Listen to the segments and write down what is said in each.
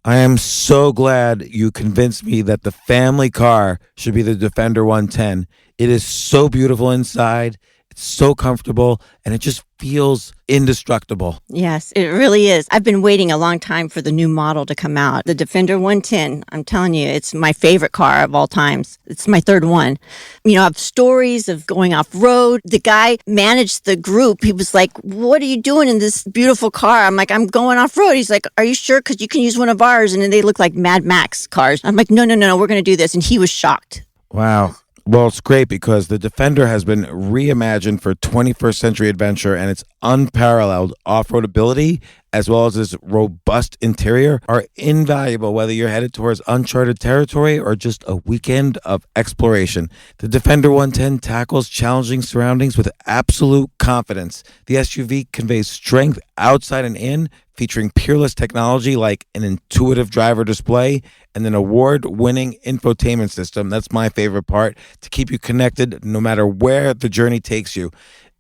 I am so glad you convinced me that the family car should be the Defender 110. It is so beautiful inside. It's so comfortable, and it just feels indestructible. Yes, it really is. I've been waiting a long time for the new model to come out. The Defender 110, I'm telling you, it's my favorite car of all times. It's my third one. You know, I have stories of going off-road. The guy managed the group. He was like, what are you doing in this beautiful car? I'm like, I'm going off-road. He's like, are you sure? Because you can use one of ours. And then they look like Mad Max cars. I'm like, no, we're going to do this. And he was shocked. Wow. Well, it's great because the Defender has been reimagined for 21st century adventure, and its unparalleled off-road ability, as well as its robust interior, are invaluable whether you're headed towards uncharted territory or just a weekend of exploration. The Defender 110 tackles challenging surroundings with absolute confidence. The SUV conveys strength outside and in, featuring peerless technology like an intuitive driver display and an award-winning infotainment system. That's my favorite part, to keep you connected no matter where the journey takes you.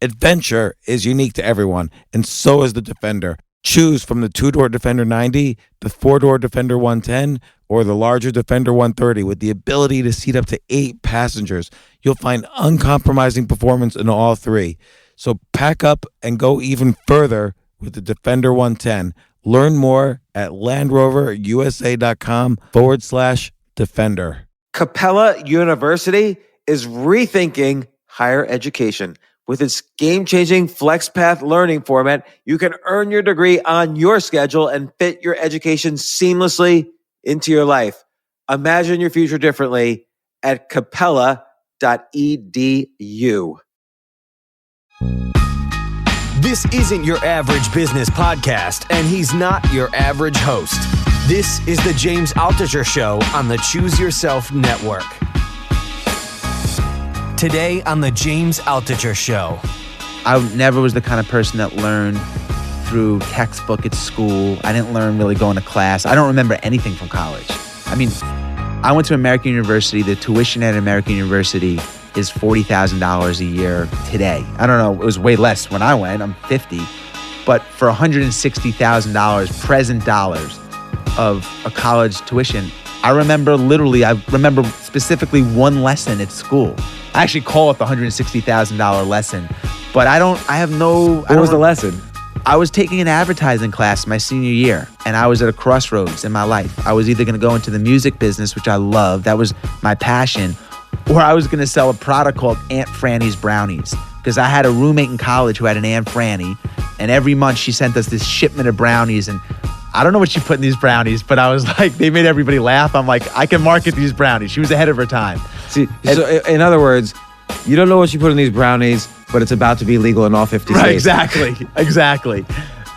Adventure is unique to everyone, and so is the Defender. Choose from the two-door Defender 90, the four-door Defender 110, or the larger Defender 130 with the ability to seat up to 8 passengers. You'll find uncompromising performance in all three. So pack up and go even further with the Defender 110. Learn more at LandRoverUSA.com/Defender. Capella University is rethinking higher education. With its game-changing FlexPath learning format, you can earn your degree on your schedule and fit your education seamlessly into your life. Imagine your future differently at capella.edu. This isn't your average business podcast, and he's not your average host. This is the James Altucher Show on the Choose Yourself Network. Today on the James Altucher Show. I never was the kind of person that learned through textbook at school. I didn't learn really going to class. I don't remember anything from college. I mean, I went to American University. The tuition at American University is $40,000 a year today. I don't know, it was way less when I went. I'm 50. But for $160,000 present dollars of a college tuition, I remember specifically one lesson at school. I actually call it the $160,000 lesson, but What was the lesson? I was taking an advertising class my senior year, and I was at a crossroads in my life. I was either going to go into the music business, which I loved, that was my passion, or I was going to sell a product called Aunt Franny's Brownies, because I had a roommate in college who had an Aunt Franny, and every month she sent us this shipment of brownies, and I don't know what she put in these brownies, but I was like, they made everybody laugh. I'm like, I can market these brownies. She was ahead of her time. See, so in other words, you don't know what you put in these brownies, but it's about to be legal in all 50 states. Right, exactly.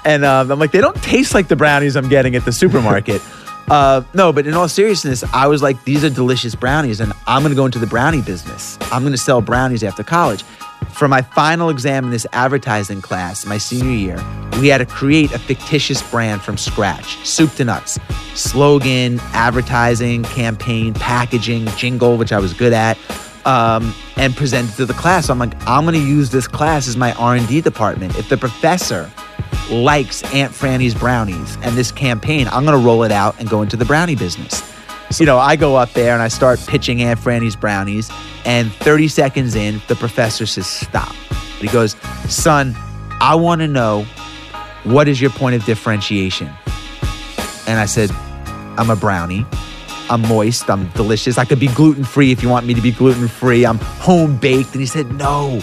And I'm like, they don't taste like the brownies I'm getting at the supermarket. No, but in all seriousness, I was like, these are delicious brownies, and I'm going to go into the brownie business. I'm going to sell brownies after college. For my final exam in this advertising class, my senior year, we had to create a fictitious brand from scratch, soup to nuts. Slogan, advertising, campaign, packaging, jingle, which I was good at, and present it to the class. So I'm like, I'm going to use this class as my R&D department. If the professor likes Aunt Franny's brownies and this campaign, I'm going to roll it out and go into the brownie business. So, I go up there and I start pitching Aunt Franny's brownies, and 30 seconds in, the professor says, stop. He goes, son, I want to know, what is your point of differentiation? And I said, I'm a brownie. I'm moist. I'm delicious. I could be gluten-free if you want me to be gluten-free. I'm home-baked. And he said, no.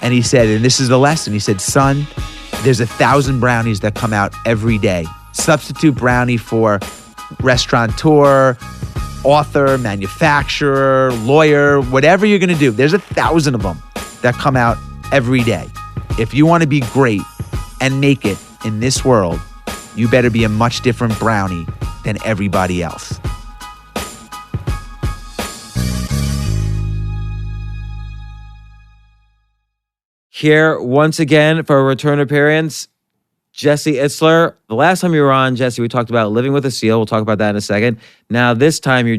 And he said, and this is the lesson. He said, son, there's 1,000 brownies that come out every day. Substitute brownie for restaurateur, author, manufacturer, lawyer, whatever you're going to do. There's 1,000 of them that come out every day. If you want to be great and make it in this world, you better be a much different brownie than everybody else. Here once again for a return appearance, Jesse Itzler. The last time you were on, Jesse, we talked about living with a seal. We'll talk about that in a second. Now, this time your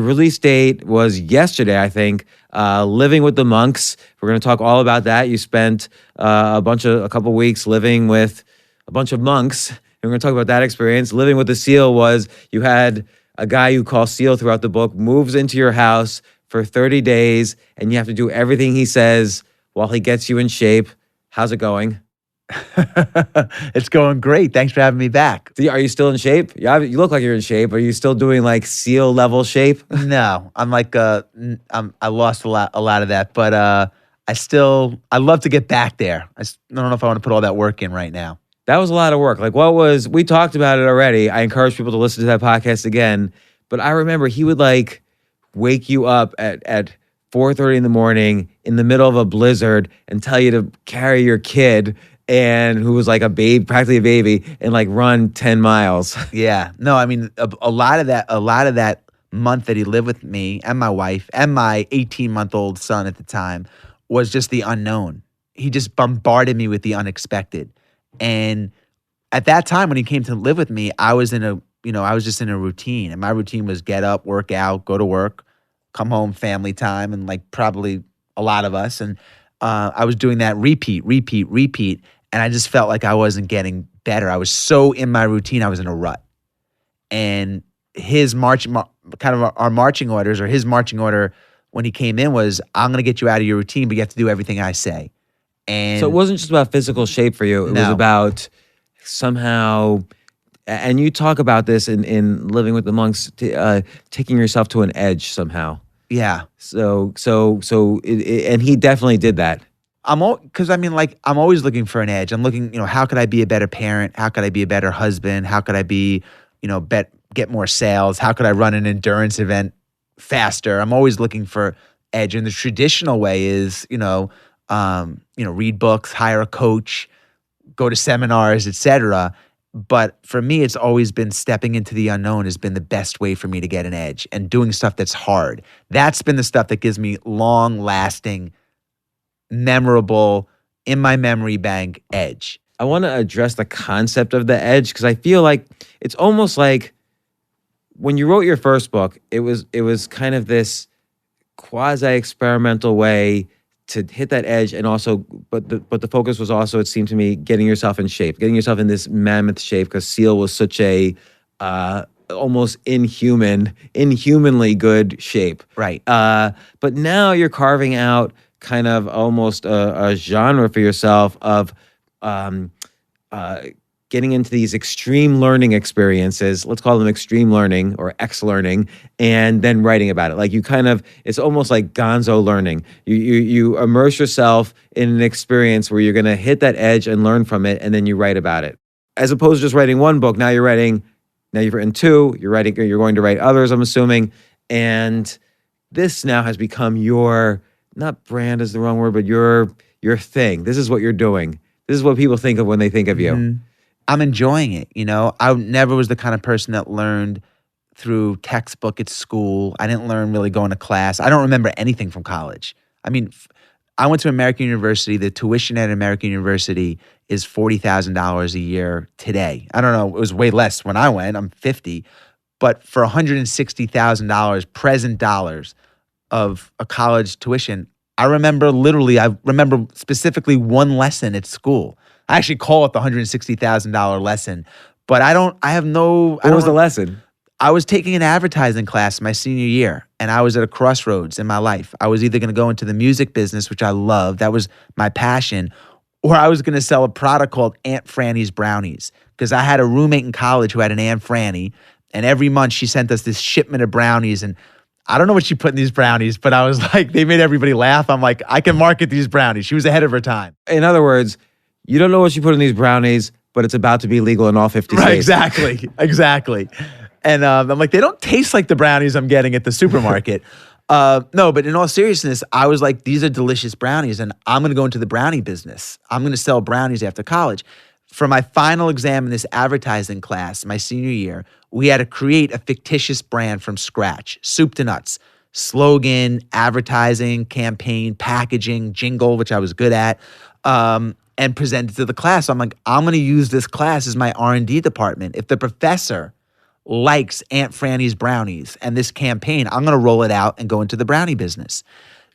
release date was yesterday, I think. Living with the monks. We're going to talk all about that. You spent a couple weeks living with a bunch of monks. we're going to talk about that experience. Living with a SEAL was you had a guy you call SEAL throughout the book moves into your house for 30 days, and you have to do everything he says while he gets you in shape. How's it going? It's going great. Thanks for having me back. Are you still in shape? You look like you're in shape. Are you still doing like SEAL level shape? No, I'm like I lost a lot of that, but I love to get back there. I don't know if I want to put all that work in right now. That was a lot of work. Like we talked about it already. I encourage people to listen to that podcast again. But I remember he would like wake you up at 4:30 in the morning in the middle of a blizzard and tell you to carry your kid and who was like a babe, practically a baby, and like run 10 miles. Yeah. No, I mean, a lot of that month that he lived with me and my wife and my 18-month-old son at the time was just the unknown. He just bombarded me with the unexpected. And at that time when he came to live with me, I was just in a routine. And my routine was get up, work out, go to work, come home, family time, and like probably a lot of us. And I was doing that repeat. And I just felt like I wasn't getting better. I was so in my routine, I was in a rut. And his our marching orders, or his marching order when he came in was, I'm going to get you out of your routine, but you have to do everything I say. And so it wasn't just about physical shape for you. It was about somehow, and you talk about this in Living with the Monks, taking yourself to an edge somehow. Yeah. And he definitely did that. I'm always looking for an edge. I'm looking, how could I be a better parent? How could I be a better husband? How could I be, get more sales? How could I run an endurance event faster? I'm always looking for edge. And the traditional way is, read books, hire a coach, go to seminars, etc. But for me, it's always been stepping into the unknown has been the best way for me to get an edge, and doing stuff that's hard. That's been the stuff that gives me long-lasting, memorable, in my memory bank edge. I want to address the concept of the edge because I feel like it's almost like when you wrote your first book, it was kind of this quasi-experimental way to hit that edge, and also, but the focus was also, it seemed to me, getting yourself in shape, getting yourself in this mammoth shape, because SEAL was such a almost inhumanly good shape. Right. But now you're carving out kind of almost a genre for yourself of getting into these extreme learning experiences, let's call them extreme learning or X learning, and then writing about it. Like it's almost like gonzo learning. You immerse yourself in an experience where you're going to hit that edge and learn from it, and then you write about it. As opposed to just writing one book, now you've written two, you're going to write others, I'm assuming, and this now has become your, not brand is the wrong word, but your thing. This is what you're doing. This is what people think of when they think of you. Mm-hmm. I'm enjoying it. I never was the kind of person that learned through textbook at school. I didn't learn really going to class. I don't remember anything from college. I mean, I went to American University. The tuition at American University is $40,000 a year today. I don't know. It was way less when I went. I'm 50. But for $160,000 present dollars of a college tuition, I remember specifically one lesson at school. I actually call it the $160,000 lesson, but What was the lesson? I was taking an advertising class my senior year, and I was at a crossroads in my life. I was either going to go into the music business, which I loved, that was my passion, or I was going to sell a product called Aunt Franny's Brownies, because I had a roommate in college who had an Aunt Franny, and every month she sent us this shipment of brownies, and I don't know what she put in these brownies, but I was like, they made everybody laugh. I'm like, I can market these brownies. She was ahead of her time. In other words, you don't know what you put in these brownies, but it's about to be legal in all 50 states. Right, exactly. And I'm like, they don't taste like the brownies I'm getting at the supermarket. No, but in all seriousness, I was like, these are delicious brownies, and I'm going to go into the brownie business. I'm going to sell brownies after college. For my final exam in this advertising class, my senior year, we had to create a fictitious brand from scratch, soup to nuts. Slogan, advertising, campaign, packaging, jingle, which I was good at. And presented to the class. So I'm like, I'm going to use this class as my R&D department. If the professor likes Aunt Franny's brownies and this campaign, I'm going to roll it out and go into the brownie business.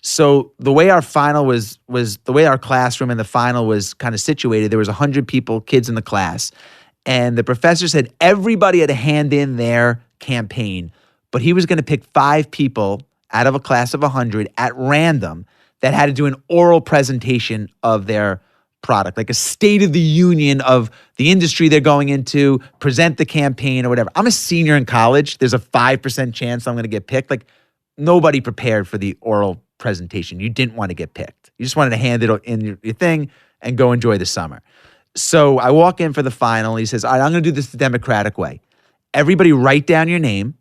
So the way our final was the way our classroom and the final was kind of situated, there was 100 kids in the class. And the professor said everybody had to hand in their campaign, but he was going to pick 5 people out of a class of 100 at random that had to do an oral presentation of their product, like a state of the union of the industry they're going into, present the campaign or whatever. I'm a senior in college. There's a 5% chance I'm going to get picked. Like, nobody prepared for the oral presentation. You didn't want to get picked. You just wanted to hand it in your thing and go enjoy the summer. So I walk in for the final. He says, all right, I'm going to do this the Democratic way. Everybody write down your name.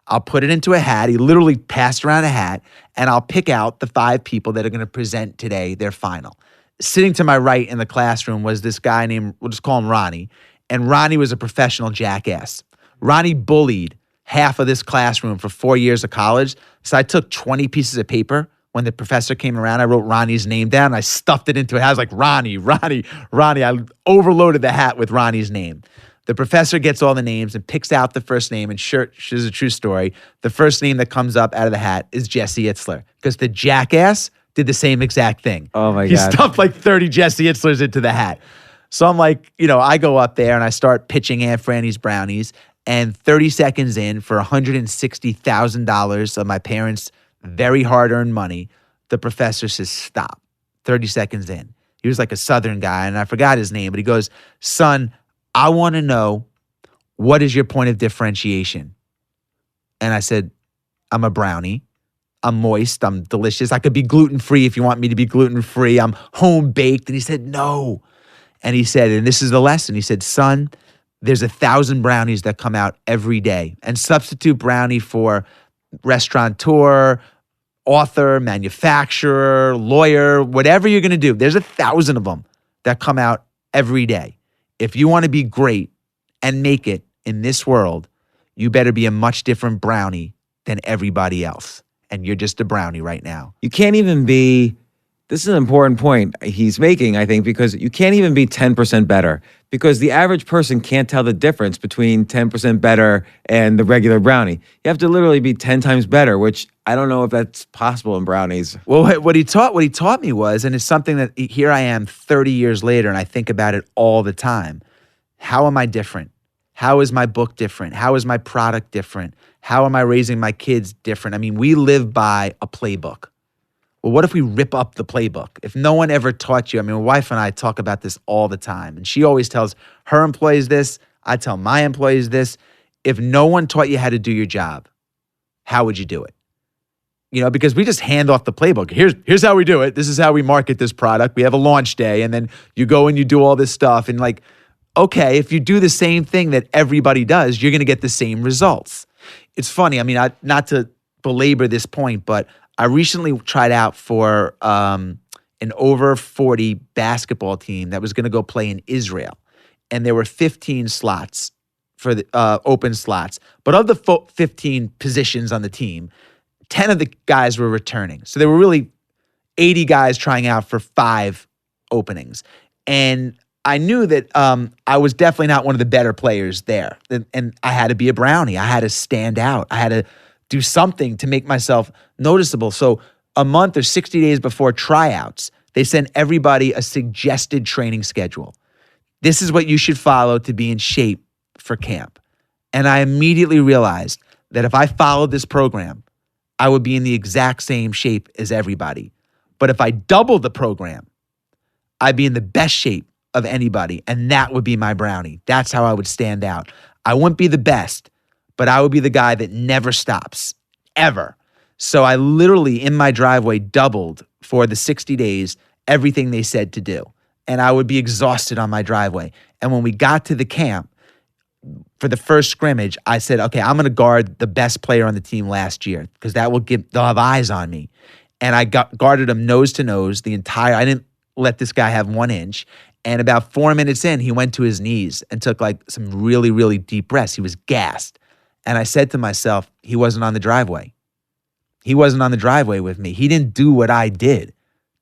I'll put it into a hat. He literally passed around a hat, and I'll pick out the 5 people that are going to present today their final. Sitting to my right in the classroom was this guy named, we'll just call him Ronnie. And Ronnie was a professional jackass. Ronnie bullied half of this classroom for 4 years of college. So I took 20 pieces of paper. When the professor came around, I wrote Ronnie's name down. I stuffed it into it. I was like, Ronnie. I overloaded the hat with Ronnie's name. The professor gets all the names and picks out the first name. And sure, this is a true story. The first name that comes up out of the hat is Jesse Itzler, because the jackass did the same exact thing. Oh my God. He stuffed like 30 Jesse Itzlers into the hat. So I'm like, I go up there and I start pitching Aunt Franny's brownies. And 30 seconds in, for $160,000 of my parents' very hard-earned money, the professor says, stop. 30 seconds in. He was like a Southern guy, and I forgot his name, but he goes, son, I want to know, what is your point of differentiation? And I said, I'm a brownie. I'm moist. I'm delicious. I could be gluten-free if you want me to be gluten-free. I'm home-baked. And he said, no. And he said, and this is the lesson. He said, son, there's 1,000 brownies that come out every day. And substitute brownie for restaurateur, author, manufacturer, lawyer, whatever you're going to do. There's 1,000 of them that come out every day. If you want to be great and make it in this world, you better be a much different brownie than everybody else. And you're just a brownie right now. You can't even be, this is an important point he's making, I think, because you can't even be 10% better, because the average person can't tell the difference between 10% better and the regular brownie. You have to literally be 10 times better, which I don't know if that's possible in brownies. Well, what he taught me was, and it's something that here I am 30 years later, and I think about it all the time. How am I different? How is my book different? How is my product different? How am I raising my kids different? I mean, we live by a playbook. Well, what if we rip up the playbook? If no one ever taught you, I mean, my wife and I talk about this all the time, and she always tells her employees this. I tell my employees this. If no one taught you how to do your job, how would you do it? Because we just hand off the playbook. Here's how we do it. This is how we market this product. We have a launch day, and then you go and you do all this stuff. And like, okay, if you do the same thing that everybody does, you're going to get the same results. It's funny. I mean, not to belabor this point, but I recently tried out for an over 40 basketball team that was going to go play in Israel. And there were 15 slots for the open slots. But of the 15 positions on the team, 10 of the guys were returning. So there were really 80 guys trying out for 5 openings. And I knew that I was definitely not one of the better players there. And I had to be a brownie. I had to stand out. I had to do something to make myself noticeable. So a month or 60 days before tryouts, they sent everybody a suggested training schedule. This is what you should follow to be in shape for camp. And I immediately realized that if I followed this program, I would be in the exact same shape as everybody. But if I doubled the program, I'd be in the best shape of anybody, and that would be my brownie. That's how I would stand out. I wouldn't be the best, but I would be the guy that never stops, ever. So I literally, in my driveway, doubled for the 60 days everything they said to do. And I would be exhausted on my driveway. And when we got to the camp, for the first scrimmage, I said, okay, I'm going to guard the best player on the team last year, because they'll have eyes on me. And I guarded him nose to nose I didn't let this guy have 1 inch. And about 4 minutes in, he went to his knees and took like some really, really deep breaths. He was gassed. And I said to myself, he wasn't on the driveway. He wasn't on the driveway with me. He didn't do what I did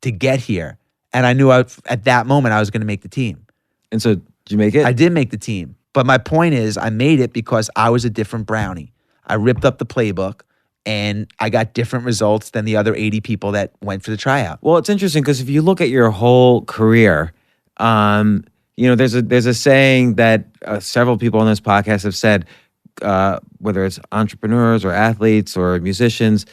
to get here. And I knew at that moment I was going to make the team. And so, did you make it? I did make the team. But my point is, I made it because I was a different brownie. I ripped up the playbook, and I got different results than the other 80 people that went for the tryout. Well, it's interesting because if you look at your whole career, there's a saying that several people on this podcast have said, whether it's entrepreneurs or athletes or musicians,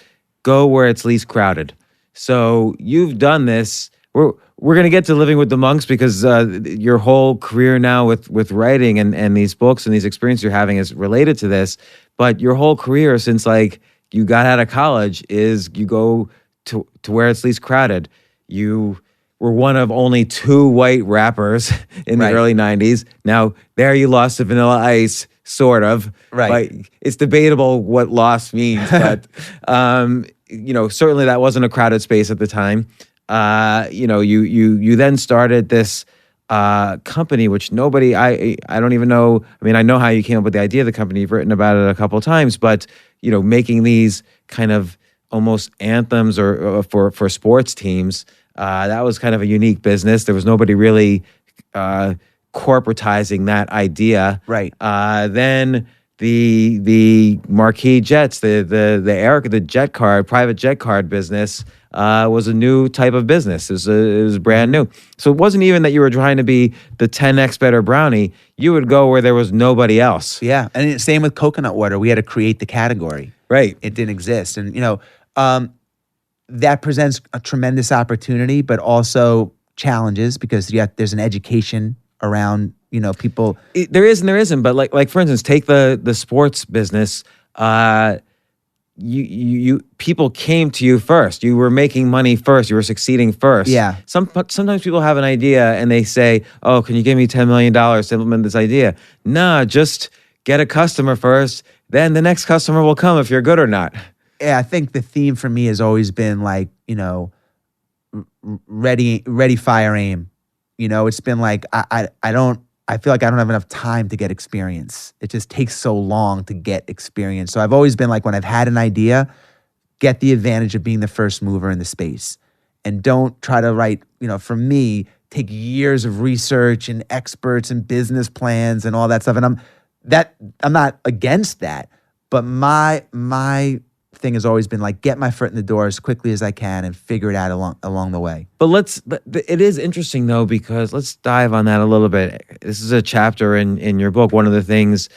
go where it's least crowded. So you've done this. We're going to get to living with the monks because your whole career now with writing and these books and these experiences you're having is related to this. But your whole career since like you got out of college is you go to where it's least crowded. You were one of only 2 white rappers in the early 90s. Now there you lost to Vanilla Ice, sort of. Right. But it's debatable what lost means. But certainly that wasn't a crowded space at the time. You then started this company, which nobody, I don't even know. I mean, I know how you came up with the idea of the company. You've written about it a couple of times, but making these kind of almost anthems or for sports teams, that was kind of a unique business. There was nobody really corporatizing that idea. Right. Then the marquee jets, the jet card, private jet card business was a new type of business. It was brand new. So it wasn't even that you were trying to be the 10x better brownie. You would go where there was nobody else. Yeah, and same with coconut water. We had to create the category. Right. It didn't exist, and that presents a tremendous opportunity, but also challenges because there's an education around people. There is and there isn't. But like for instance, take the sports business. You people came to you first. You were making money first. You were succeeding first. Yeah. Sometimes people have an idea and they say, "Oh, can you give me $10 million to implement this idea?" Nah, just get a customer first. Then the next customer will come if you're good or not. Yeah, I think the theme for me has always been like ready, fire, aim. It's been like I feel like I don't have enough time to get experience. It just takes so long to get experience. So I've always been like, when I've had an idea, get the advantage of being the first mover in the space. And don't try to write, for me, take years of research and experts and business plans and all that stuff. And I'm not against that. But my thing has always been like, get my foot in the door as quickly as I can and figure it out along the way. But it is interesting though, because let's dive on that a little bit. This is a chapter in your book. One of the things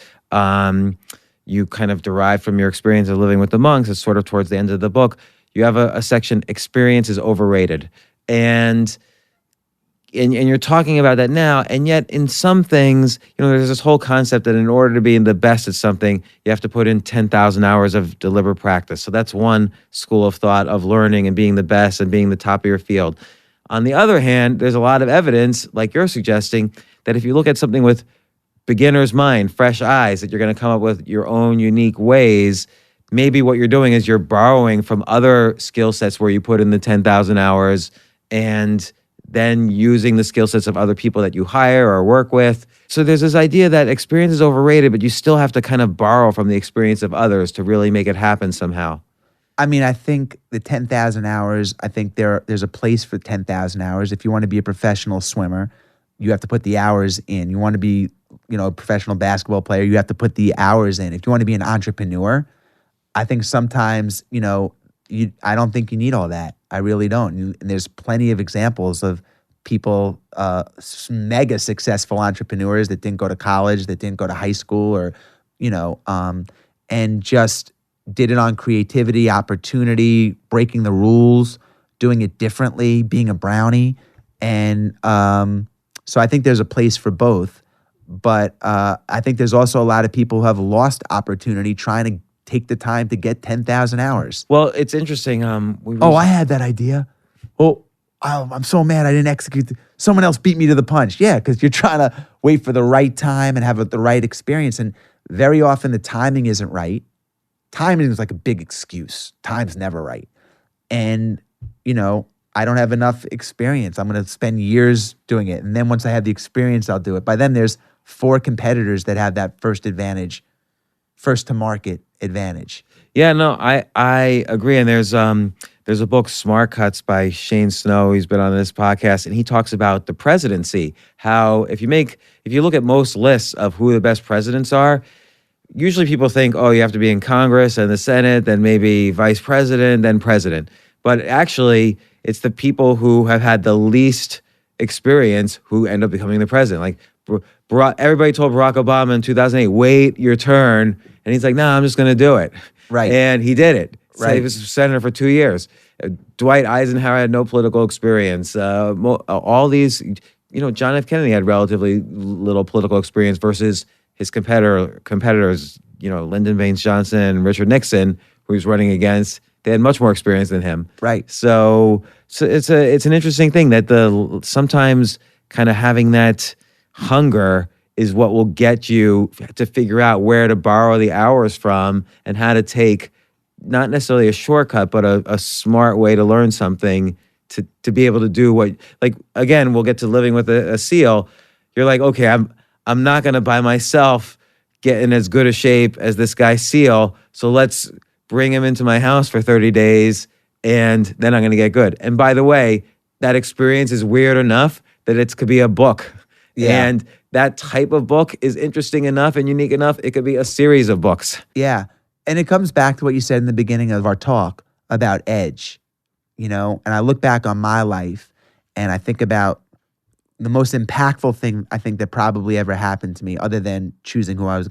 you kind of derive from your experience of living with the monks is sort of towards the end of the book. You have a section, experience is overrated. And you're talking about that now, and yet in some things, there's this whole concept that in order to be the best at something, you have to put in 10,000 hours of deliberate practice. So that's one school of thought of learning and being the best and being the top of your field. On the other hand, there's a lot of evidence, like you're suggesting, that if you look at something with beginner's mind, fresh eyes, that you're going to come up with your own unique ways. Maybe what you're doing is you're borrowing from other skill sets where you put in the 10,000 hours and then using the skill sets of other people that you hire or work with. So there's this idea that experience is overrated, but you still have to kind of borrow from the experience of others to really make it happen somehow. I mean, I think the 10,000 hours, I think there's a place for 10,000 hours. If you want to be a professional swimmer, you have to put the hours in. You want to be, a professional basketball player, you have to put the hours in. If you want to be an entrepreneur, I think sometimes, I don't think you need all that. I really don't. And there's plenty of examples of people, mega successful entrepreneurs that didn't go to college, that didn't go to high school, or, and just did it on creativity, opportunity, breaking the rules, doing it differently, being a brownie. And so I think there's a place for both. But I think there's also a lot of people who have lost opportunity trying to take the time to get 10,000 hours. Well, it's interesting. I had that idea. Oh, I'm so mad I didn't execute. Someone else beat me to the punch. Yeah, because you're trying to wait for the right time and have the right experience. And very often the timing isn't right. Timing is like a big excuse. Time's never right. And, I don't have enough experience. I'm going to spend years doing it. And then once I have the experience, I'll do it. By then there's 4 competitors that have that first to market advantage. Yeah, no, I agree. And there's a book, Smart Cuts by Shane Snow. He's been on this podcast, and he talks about the presidency. How if you look at most lists of who the best presidents are, usually people think, oh, you have to be in Congress and the Senate, then maybe vice president, then president. But actually, it's the people who have had the least experience who end up becoming the president. Like everybody told Barack Obama in 2008, wait your turn. And he's like, no, I'm just going to do it. Right. And he did it. So Right. he was senator for 2 years. Dwight Eisenhower had no political experience. All these, John F. Kennedy had relatively little political experience versus his competitors, Lyndon B Johnson and Richard Nixon, who he was running against. They had much more experience than him. Right. So it's an interesting thing that sometimes kind of having that hunger is what will get you to figure out where to borrow the hours from and how to take not necessarily a shortcut, but a smart way to learn something to be able to do what, like, again, we'll get to living with a SEAL. You're like, okay, I'm not going to by myself get in as good a shape as this guy SEAL. So let's bring him into my house for 30 days and then I'm going to get good. And by the way, that experience is weird enough that it could be a book. Yeah. And that type of book is interesting enough and unique enough. It could be a series of books. Yeah. And it comes back to what you said in the beginning of our talk about edge, and I look back on my life and I think about the most impactful thing I think that probably ever happened to me, other than choosing who I was,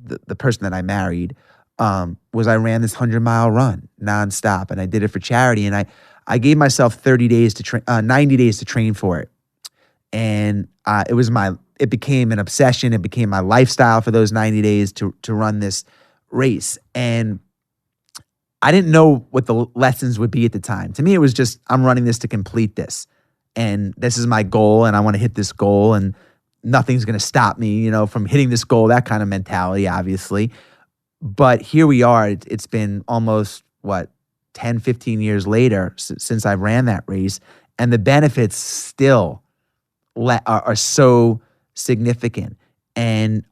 the person that I married, was I ran this 100-mile run nonstop, and I did it for charity. And I gave myself 90 days to train for it. And it became an obsession. It became my lifestyle for those 90 days to run this race. And I didn't know what the lessons would be at the time. To me, it was just, I'm running this to complete this. And this is my goal, and I want to hit this goal, and nothing's going to stop me, from hitting this goal, that kind of mentality, obviously. But here we are. It's been almost, 10, 15 years later since I ran that race, and the benefits still are so significant. And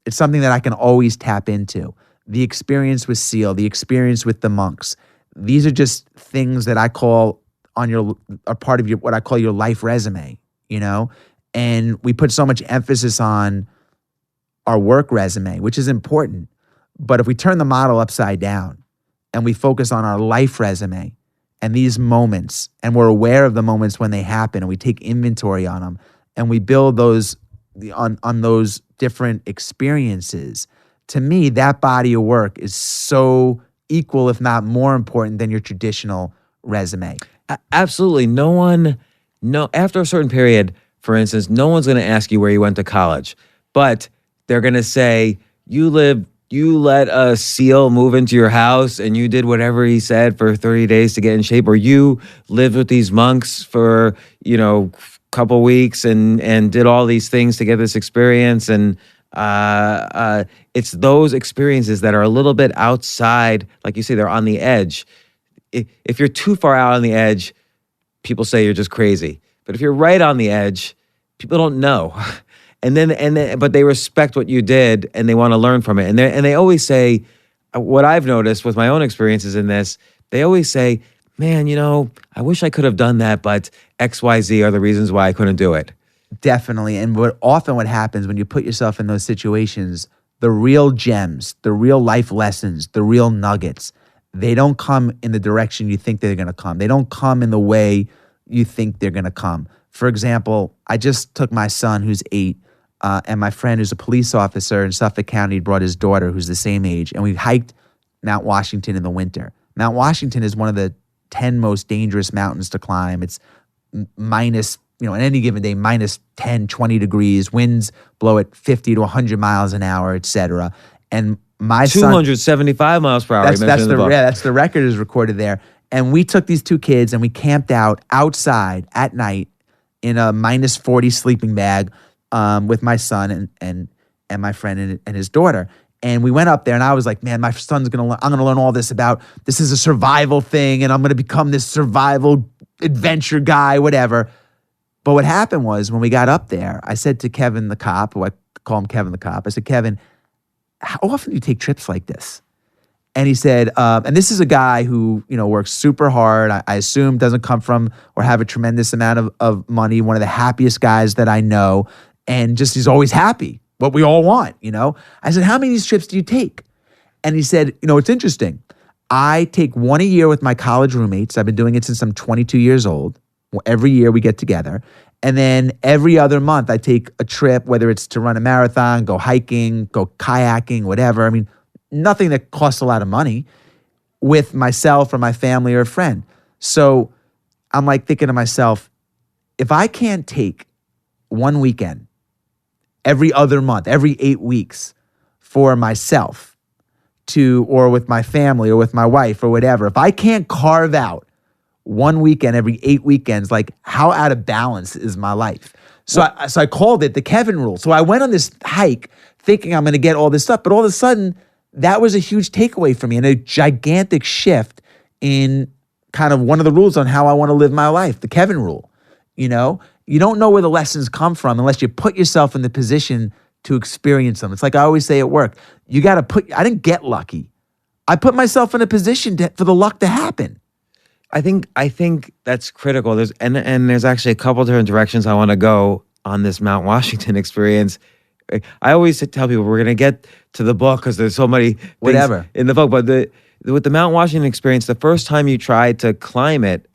it's something that I can always tap into. The experience with SEAL, the experience with the monks. These are just things that I call are part of what I call your life resume, And we put so much emphasis on our work resume, which is important. But if we turn the model upside down and we focus on our life resume and these moments, and we're aware of the moments when they happen, and we take inventory on them, and we build those on those different experiences, to me, that body of work is so equal, if not more important than your traditional resume. Absolutely. After a certain period, for instance, no one's going to ask you where you went to college, but they're going to say, you let a SEAL move into your house and you did whatever he said for 30 days to get in shape, or you lived with these monks for, a couple weeks and did all these things to get this experience. And it's those experiences that are a little bit outside, like you say, they're on the edge. If you're too far out on the edge, people say you're just crazy. But if you're right on the edge, people don't know. But they respect what you did and they want to learn from it. And they always say, what I've noticed with my own experiences in this, they always say, man, I wish I could have done that, but X, Y, Z are the reasons why I couldn't do it. Definitely. And what happens when you put yourself in those situations, the real gems, the real life lessons, the real nuggets, they don't come in the direction you think they're going to come. They don't come in the way you think they're going to come. For example, I just took my son, who's 8, and my friend who's a police officer in Suffolk County brought his daughter, who's the same age, and we hiked Mount Washington in the winter. Mount Washington is one of the 10 most dangerous mountains to climb. It's minus, on any given day, minus 10, 20 degrees. Winds blow at 50 to 100 miles an hour, et cetera. And my 275 miles per hour. That's the record is recorded there. And we took these 2 kids and we camped outside at night in a minus 40 sleeping bag with my son and my friend and his daughter. And we went up there, and I was like, man, my son's I'm gonna learn all this about, this is a survival thing, and I'm gonna become this survival adventure guy, whatever. But what happened was, when we got up there, I said to Kevin the cop, who I call him Kevin the cop, I said, Kevin, how often do you take trips like this? And he said, and this is a guy who, works super hard. I assume doesn't come from or have a tremendous amount of money, one of the happiest guys that I know, and just he's always happy. What we all want, I said, how many of these trips do you take? And he said, it's interesting. I take one a year with my college roommates. I've been doing it since I'm 22 years old. Every year we get together. And then every other month I take a trip, whether it's to run a marathon, go hiking, go kayaking, whatever. I mean, nothing that costs a lot of money, with myself or my family or a friend. So I'm like thinking to myself, if I can't take one weekend every other month, every 8 weeks for myself or with my family or with my wife or whatever, if I can't carve out one weekend every 8 weekends, like how out of balance is my life? So I called it the Kevin rule. So I went on this hike thinking I'm going to get all this stuff, but all of a sudden that was a huge takeaway for me and a gigantic shift in kind of one of the rules on how I want to live my life, the Kevin rule. You don't know where the lessons come from unless you put yourself in the position to experience them. It's like I always say at work, I didn't get lucky. I put myself in a position for the luck to happen. I think that's critical. There's actually a couple different directions I want to go on this Mount Washington experience. I always tell people we're going to get to the book because there's so many things in the book. But with the Mount Washington experience, the first time you tried to climb it,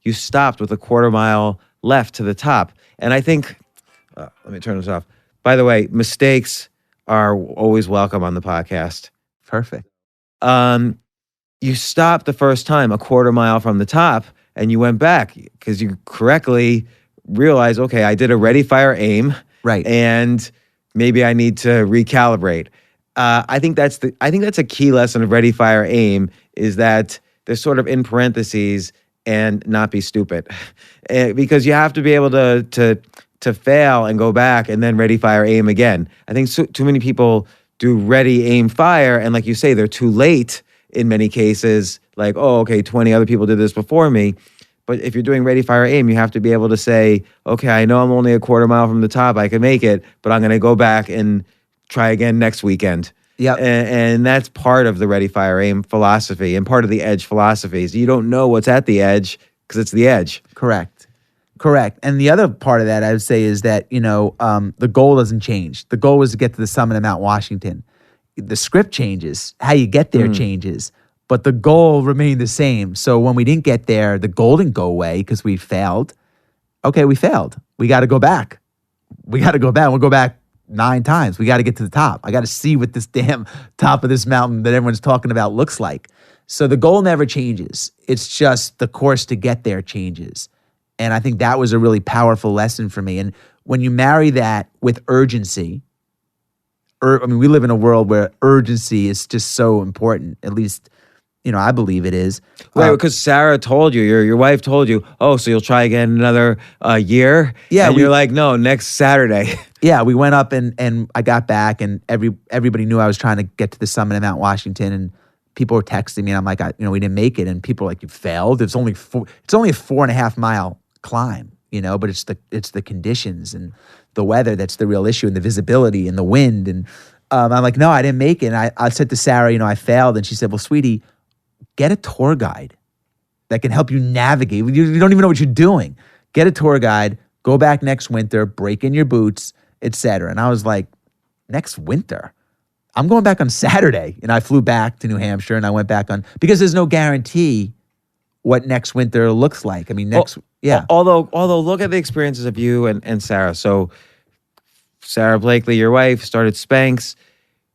you stopped with a quarter mile left to the top. And I think, let me turn this off. By the way, mistakes are always welcome on the podcast. Perfect. You stopped the first time a quarter mile from the top and you went back because you correctly realized, okay, I did a ready, fire, aim. Right. And maybe I need to recalibrate. I think that's a key lesson of ready, fire, aim is that they're sort of in parentheses and not be stupid. Because you have to be able to fail and go back and then ready, fire, aim again. I think too many people do ready, aim, fire. And like you say, they're too late in many cases, like, oh, okay, 20 other people did this before me. But if you're doing ready, fire, aim, you have to be able to say, okay, I know I'm only a quarter mile from the top. I can make it, but I'm going to go back and try again next weekend. Yeah. And that's part of the ready, fire, aim philosophy and part of the edge philosophy is you don't know what's at the edge because it's the edge. Correct. And the other part of that I would say is that, the goal doesn't change. The goal was to get to the summit of Mount Washington. The script changes, how you get there changes, but the goal remained the same. So when we didn't get there, the goal didn't go away because we failed. Okay, we failed. We got to go back. We'll go back 9 times. We got to get to the top. I got to see what this damn top of this mountain that everyone's talking about looks like. So the goal never changes. It's just the course to get there changes. And I think that was a really powerful lesson for me. And when you marry that with urgency, we live in a world where urgency is just so important. At least, I believe it is. Right, because Sarah told you, your wife told you, oh, so you'll try again another year? Yeah. And you're like, no, next Saturday. Yeah, we went up and I got back and everybody knew I was trying to get to the summit of Mount Washington and people were texting me and I'm like, we didn't make it. And people are like, you failed? It's only a 4.5 mile climb, but it's the conditions and the weather that's the real issue and the visibility and the wind. And I'm like, no, I didn't make it. And I said to Sarah, I failed. And she said, well, sweetie, get a tour guide that can help you navigate. You don't even know what you're doing. Get a tour guide, go back next winter, break in your boots, etc. And I was like, next winter? I'm going back on Saturday. And I flew back to New Hampshire and I went back because there's no guarantee what next winter looks like. Yeah. Although look at the experiences of you and Sarah. So Sarah Blakely, your wife, started Spanx.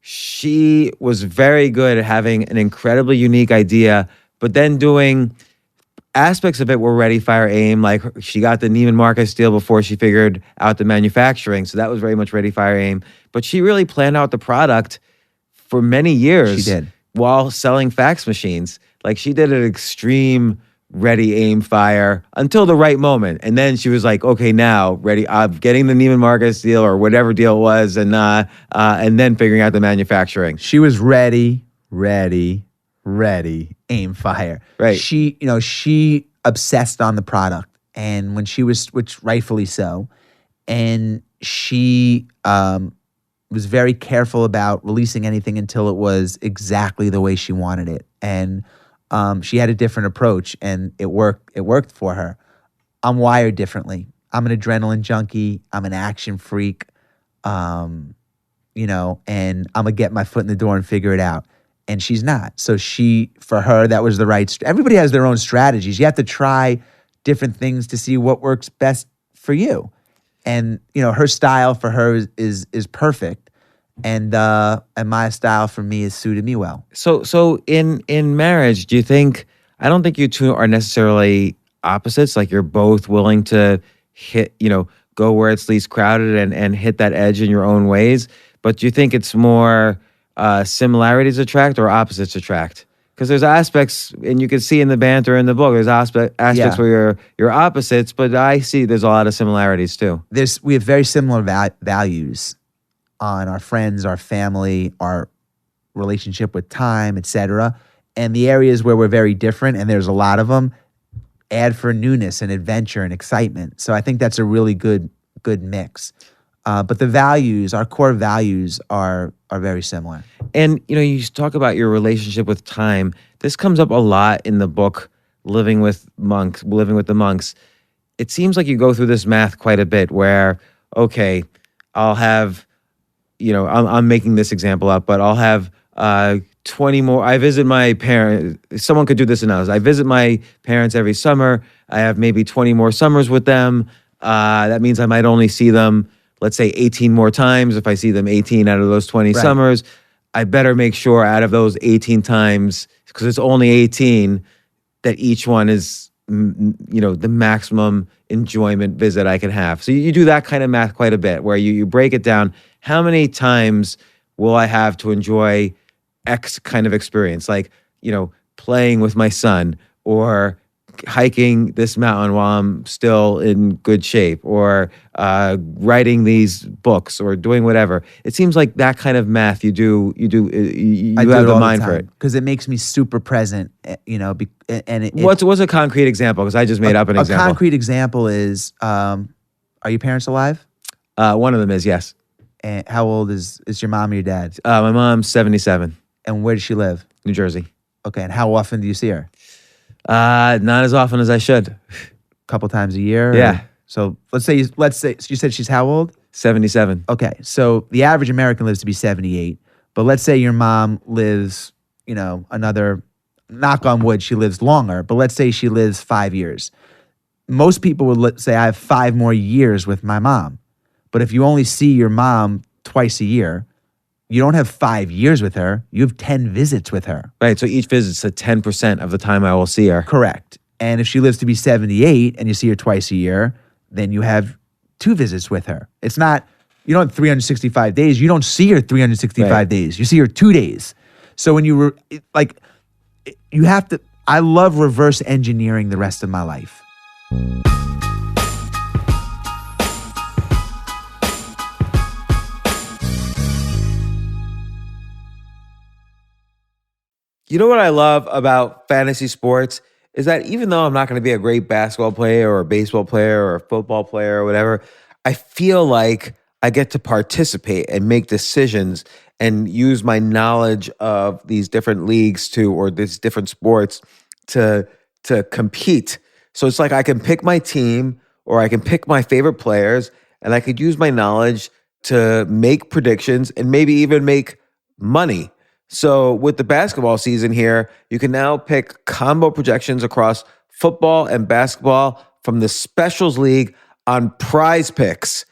She was very good at having an incredibly unique idea, but then doing aspects of it were ready, fire, aim. Like she got the Neiman Marcus deal before she figured out the manufacturing. So that was very much ready, fire, aim. But she really planned out the product for many years. She did. While selling fax machines. Like she did an extreme ready, aim, fire until the right moment. And then she was like, okay, now ready, I'm getting the Neiman Marcus deal or whatever deal it was. And then figuring out the manufacturing. She was ready, aim, fire. Right. She obsessed on the product and which rightfully so. And she was very careful about releasing anything until it was exactly the way she wanted it. And she had a different approach and it worked for her. I'm wired differently. I'm an adrenaline junkie. I'm an action freak. And I'm gonna get my foot in the door and figure it out. And she's not. So for her, that was the right, everybody has their own strategies. You have to try different things to see what works best for you. And her style for her is perfect, and my style for me is suited me well. So in marriage, do you think? I don't think you two are necessarily opposites. Like you're both willing to hit, go where it's least crowded and hit that edge in your own ways. But do you think it's more similarities attract or opposites attract? Because there's aspects, and you can see in the banter in the book, there's aspects where you're opposites, but I see there's a lot of similarities too. We have very similar values on our friends, our family, our relationship with time, etc. And the areas where we're very different, and there's a lot of them, add for newness and adventure and excitement. So I think that's a really good mix. But the values, our core values, are very similar. And you talk about your relationship with time. This comes up a lot in the book, Living with the Monks. It seems like you go through this math quite a bit where, okay, I'll have, I'm making this example up, but I'll have 20 more. I visit my parents. Someone could do this analysis. I visit my parents every summer. I have maybe 20 more summers with them. That means I might only see them, let's say 18 more times. If I see them 18 out of those 20 summers, I better make sure out of those 18 times, because it's only 18, that each one is, the maximum enjoyment visit I can have. So you do that kind of math quite a bit, where you break it down. How many times will I have to enjoy X kind of experience? Like, playing with my son, or hiking this mountain while I'm still in good shape, or writing these books, or doing whatever. It seems like that kind of math you have the mind for it. Because it makes me super present, What's a concrete example? Because I just made up an example. A concrete example is, are your parents alive? One of them is, yes. And how old is your mom or your dad? My mom's 77. And where does she live? New Jersey. Okay, and how often do you see her? Not as often as I should. A couple times a year? Yeah. So let's say you said she's how old? 77. Okay, so the average American lives to be 78. But let's say your mom lives, another, knock on wood, she lives longer. But let's say she lives 5 years. Most people would say I have 5 more years with my mom. But if you only see your mom twice a year, you don't have 5 years with her. You have 10 visits with her. Right. So each visit's at 10% of the time I will see her. Correct. And if she lives to be 78 and you see her twice a year, then you have 2 visits with her. It's not, you don't have 365 days. You don't see her 365 days. You see her 2 days. So when you have to, I love reverse engineering the rest of my life. You know what I love about fantasy sports is that even though I'm not going to be a great basketball player or a baseball player or a football player or whatever, I feel like I get to participate and make decisions and use my knowledge of these different leagues or these different sports to compete. So it's like I can pick my team, or I can pick my favorite players, and I could use my knowledge to make predictions and maybe even make money. So with the basketball season here, you can now pick combo projections across football and basketball from the Specials League on Prize Picks.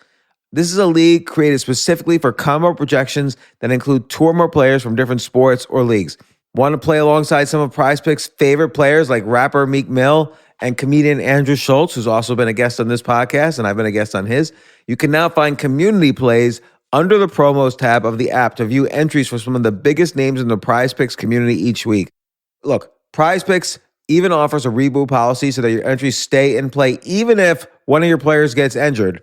This is a league created specifically for combo projections that include 2 or more players from different sports or leagues. Want to play alongside some of Prize Picks' favorite players like rapper Meek Mill and comedian Andrew Schultz, who's also been a guest on this podcast, and I've been a guest on his? You can now find community plays under the promos tab of the app to view entries for some of the biggest names in the Prize Picks community each week. Look, Prize Picks even offers a reboot policy so that your entries stay in play even if one of your players gets injured.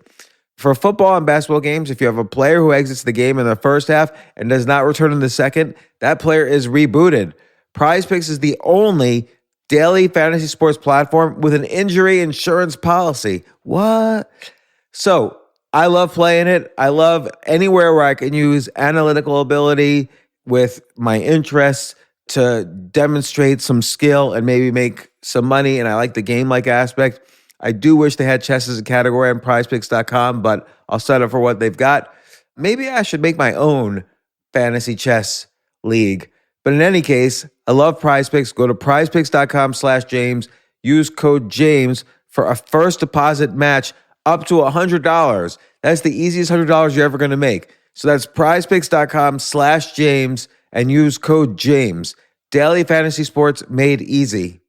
For football and basketball games, if you have a player who exits the game in the first half and does not return in the second, that player is rebooted. Prize Picks is the only daily fantasy sports platform with an injury insurance policy. What? So, I love playing it. I love anywhere where I can use analytical ability with my interests to demonstrate some skill and maybe make some money. And I like the game-like aspect. I do wish they had chess as a category on prizepicks.com, but I'll settle for what they've got. Maybe I should make my own fantasy chess league. But in any case, I love Prize Picks. Go to prizepicks.com/James. Use code James for a first deposit match up to $100. That's the easiest $100 you're ever going to make. So that's prizepicks.com/James and use code James. Daily fantasy sports made easy.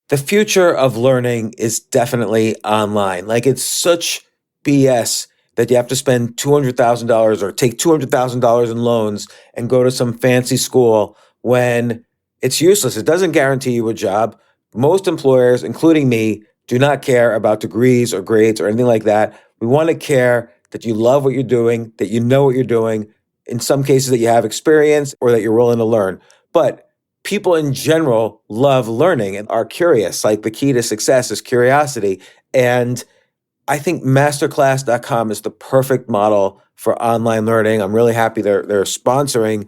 The future of learning is definitely online. Like, it's such BS that you have to spend $200,000 or take $200,000 in loans and go to some fancy school when it's useless. It doesn't guarantee you a job. Most employers, including me, do not care about degrees or grades or anything like that. We want to care that you love what you're doing, that you know what you're doing, in some cases that you have experience or that you're willing to learn. But people in general love learning and are curious. Like, the key to success is curiosity. And I think masterclass.com is the perfect model for online learning. I'm really happy they're sponsoring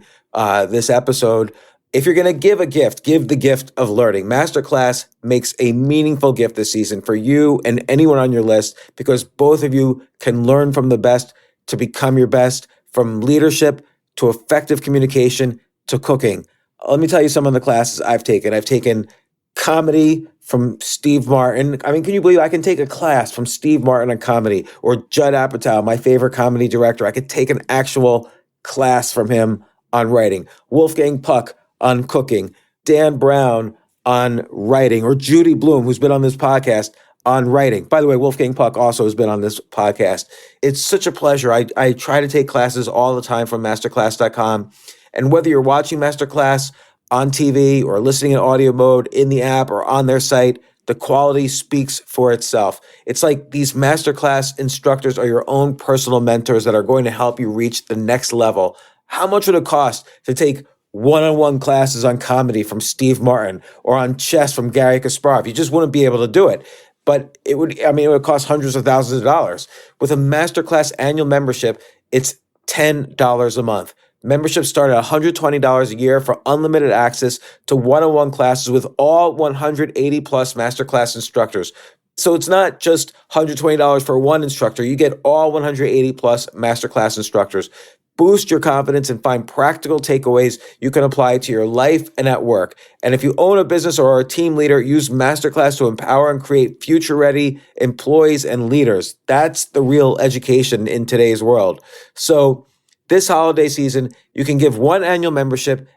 this episode. If you're going to give a gift, give the gift of learning. Masterclass makes a meaningful gift this season for you and anyone on your list, because both of you can learn from the best to become your best, from leadership to effective communication to cooking. Let me tell you some of the classes I've taken. I've taken comedy from Steve Martin. I mean, can you believe I can take a class from Steve Martin on comedy, or Judd Apatow, my favorite comedy director? I could take an actual class from him on writing. Wolfgang Puck on cooking. Dan Brown on writing, or Judy Bloom, who's been on this podcast, on writing. By the way, Wolfgang Puck also has been on this podcast. It's such a pleasure. I try to take classes all the time from masterclass.com. And whether you're watching Masterclass on TV or listening in audio mode in the app or on their site, the quality speaks for itself. It's like these Masterclass instructors are your own personal mentors that are going to help you reach the next level. How much would it cost to take one-on-one classes on comedy from Steve Martin or on chess from Gary Kasparov? You just wouldn't be able to do it. But it would cost hundreds of thousands of dollars. With a Masterclass annual membership, it's $10 a month. Memberships start at $120 a year for unlimited access to one-on-one classes with all 180 plus Masterclass instructors. So it's not just $120 for one instructor. You get all 180 plus Masterclass instructors. Boost your confidence and find practical takeaways you can apply to your life and at work. And if you own a business or are a team leader, use Masterclass to empower and create future-ready employees and leaders. That's the real education in today's world. So this holiday season, you can give one annual membership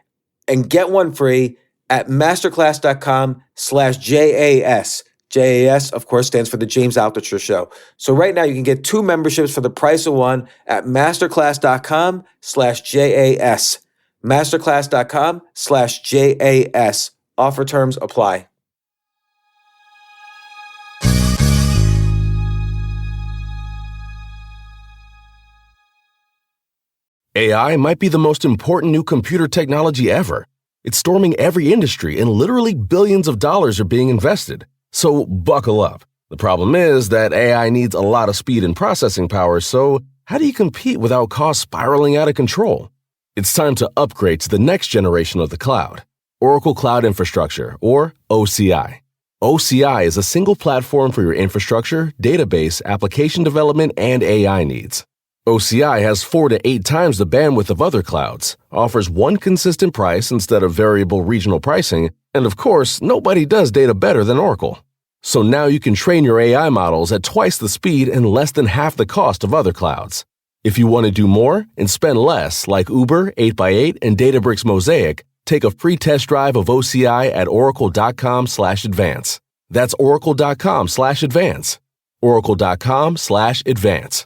and get one free at masterclass.com/JAS. JAS, of course, stands for the James Altucher Show. So right now you can get two memberships for the price of one at masterclass.com/JAS. Masterclass.com/JAS. Offer terms apply. AI might be the most important new computer technology ever. It's storming every industry, and literally billions of dollars are being invested. So buckle up. The problem is that AI needs a lot of speed and processing power, so how do you compete without costs spiraling out of control? It's time to upgrade to the next generation of the cloud, Oracle Cloud Infrastructure, or OCI. OCI is a single platform for your infrastructure, database, application development, and AI needs. OCI has 4 to 8 times the bandwidth of other clouds, offers one consistent price instead of variable regional pricing, and of course, nobody does data better than Oracle. So now you can train your AI models at twice the speed and less than half the cost of other clouds. If you want to do more and spend less, like Uber, 8x8, and Databricks Mosaic, take a free test drive of OCI at oracle.com/advance. That's oracle.com/advance. Oracle.com/advance.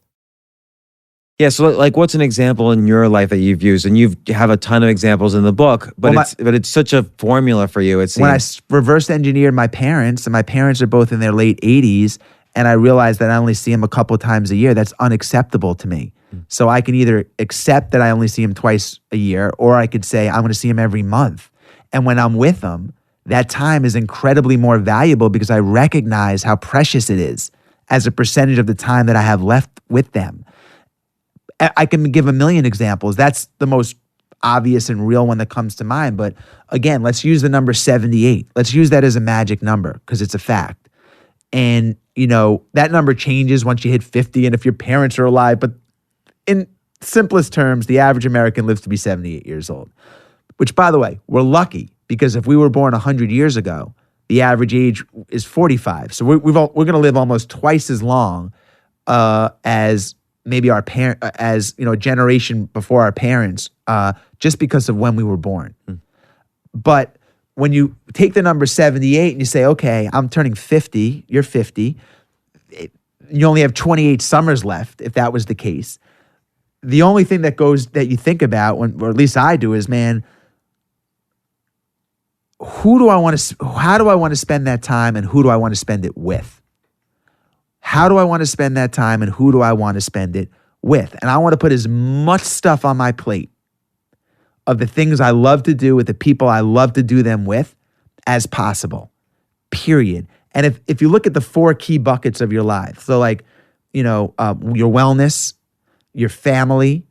Yeah, so like, what's an example in your life that you've used? And you have a ton of examples in the book, but it's such a formula for you. It seems. When I reverse engineered my parents, and my parents are both in their late 80s, and I realized that I only see them a couple of times a year, that's unacceptable to me. So I can either accept that I only see them twice a year, or I could say I'm going to see them every month. And when I'm with them, that time is incredibly more valuable because I recognize how precious it is as a percentage of the time that I have left with them. I can give a million examples. That's the most obvious and real one that comes to mind. But again, let's use the number 78. Let's use that as a magic number because it's a fact. And, that number changes once you hit 50 and if your parents are alive. But in simplest terms, the average American lives to be 78 years old, which, by the way, we're lucky because if we were born 100 years ago, the average age is 45. So we're going to live almost twice as long as maybe our as a generation before our parents, just because of when we were born. But when you take the number 78 and you say, okay, I'm turning 50, you're 50, you only have 28 summers left, if that was the case. The only thing that you think about, or at least I do, is, man, how do I want to spend that time, and who do I want to spend it with? How do I want to spend that time, and who do I want to spend it with? And I want to put as much stuff on my plate of the things I love to do with the people I love to do them with as possible, period. And if you look at the 4 key buckets of your life, so like, your wellness, your family,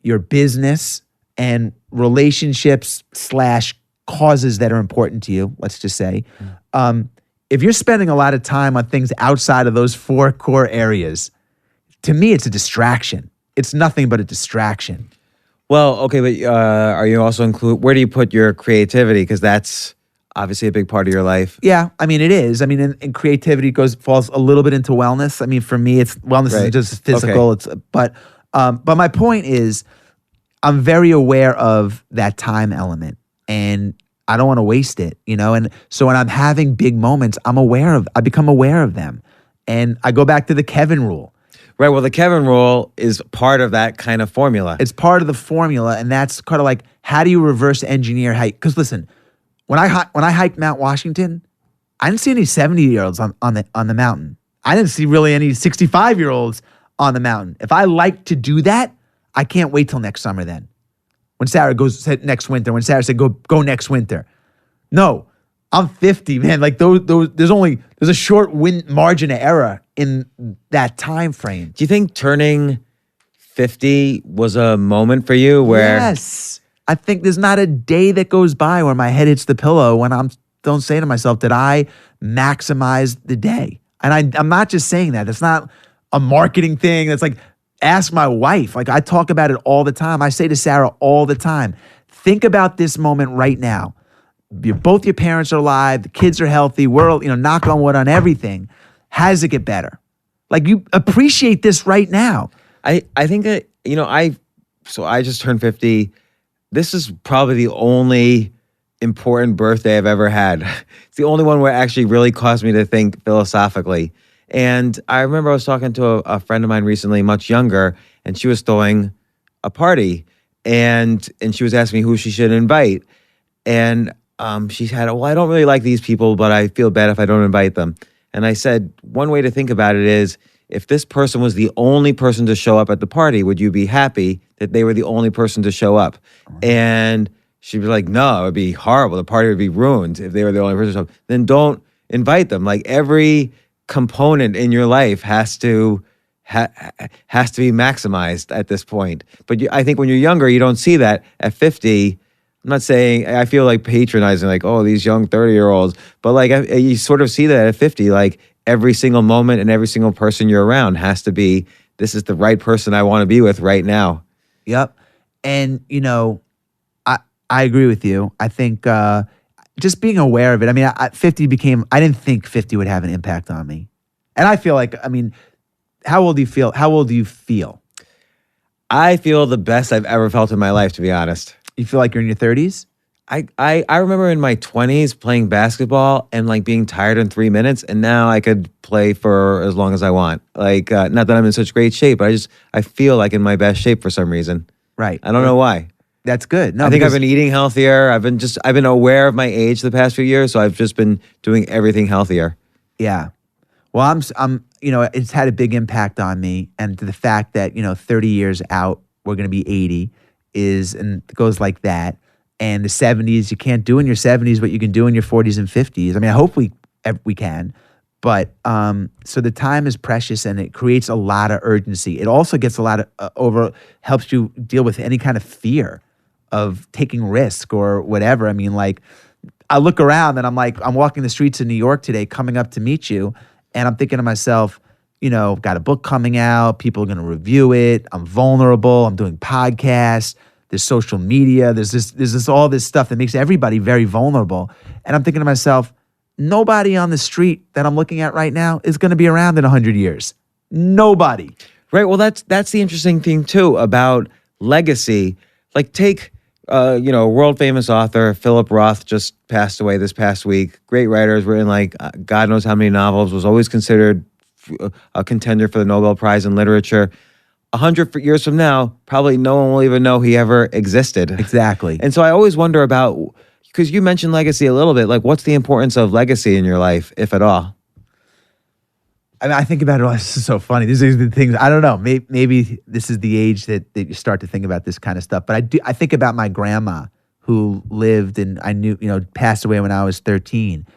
your business, and relationships / causes that are important to you, let's just say, if you're spending a lot of time on things outside of those 4 core areas, to me, it's a distraction. It's nothing but a distraction. Well, okay, but are you also where do you put your creativity? Because that's obviously a big part of your life. Yeah, I mean, it is. I mean, and creativity falls a little bit into wellness. I mean, for me, wellness isn't just physical. Okay. But my point is, I'm very aware of that time element, and I don't want to waste it, And so when I'm having big moments, I become aware of them, and I go back to the Kevin rule. Right. Well, the Kevin rule is part of that kind of formula. It's part of the formula, and that's kind of like, how do you reverse engineer hike? Because listen, when I hiked Mount Washington, I didn't see any 70-year-olds on the mountain. I didn't see really any 65-year-olds on the mountain. If I like to do that, I can't wait till next summer. Then, when Sarah said next winter, when Sarah said go next winter, no, I'm 50, man. Like there's a short margin of error in that time frame. Do you think turning 50 was a moment for you where? Yes. I think there's not a day that goes by where my head hits the pillow when don't say to myself, did I maximize the day? And I'm not just saying that. It's not a marketing thing. It's like, ask my wife. Like, I talk about it all the time. I say to Sarah all the time, think about this moment right now. Both your parents are alive. The kids are healthy. We're, knock on wood on everything. How does it get better? Like, you appreciate this right now. I think that, I just turned 50. This is probably the only important birthday I've ever had. It's the only one where it actually really caused me to think philosophically. And I remember I was talking to a friend of mine recently, much younger, and she was throwing a party, and she was asking me who she should invite. And she said, well, I don't really like these people, but I feel bad if I don't invite them. And I said, one way to think about it is, if this person was the only person to show up at the party, would you be happy that they were the only person to show up? And she'd be like, no, it would be horrible. The party would be ruined if they were the only person to show up. Then don't invite them. Like, every component in your life has to be maximized at this point. But I think when you're younger, you don't see that. At 50, I'm not saying, I feel like patronizing, like, oh, these young 30-year-olds. But like, you sort of see that at 50, like, every single moment and every single person you're around has to be, this is the right person I want to be with right now. Yep. And, I agree with you. I think just being aware of it. I mean, 50 I didn't think 50 would have an impact on me. And I feel like, how old do you feel? How old do you feel? I feel the best I've ever felt in my life, to be honest. You feel like you're in your 30s? I remember in my 20s playing basketball and like being tired in 3 minutes, and now I could play for as long as I want. Like, not that I'm in such great shape, but I feel like in my best shape for some reason. Right. I don't know why. That's good. No, I think I've been eating healthier. I've been aware of my age the past few years, so I've just been doing everything healthier. Yeah. Well, I'm it's had a big impact on me, and to the fact that 30 years out, we're going to be 80 and it goes like that. And the 70s, you can't do in your 70s what you can do in your 40s and 50s. I mean, I hope we can. But so the time is precious, and it creates a lot of urgency. It also gets a lot of helps you deal with any kind of fear of taking risk or whatever. I mean, like, I look around and I'm like, I'm walking the streets of New York today, coming up to meet you, and I'm thinking to myself, got a book coming out. People are going to review it. I'm vulnerable. I'm doing podcasts. There's social media. There's all this stuff that makes everybody very vulnerable. And I'm thinking to myself, nobody on the street that I'm looking at right now is going to be around in 100 years. Nobody. Right. Well, that's the interesting thing too about legacy. Like take, world famous author Philip Roth just passed away this past week. Great writers, written like God knows how many novels. Was always considered a contender for the Nobel Prize in literature. 100 years from now, probably no one will even know he ever existed. Exactly. And so I always wonder about, because you mentioned legacy a little bit, like what's the importance of legacy in your life, if at all? I mean, I think about it. This is so funny. These are the things, I don't know. Maybe this is the age that you start to think about this kind of stuff. But I think about my grandma who lived and I knew, passed away when I was 13.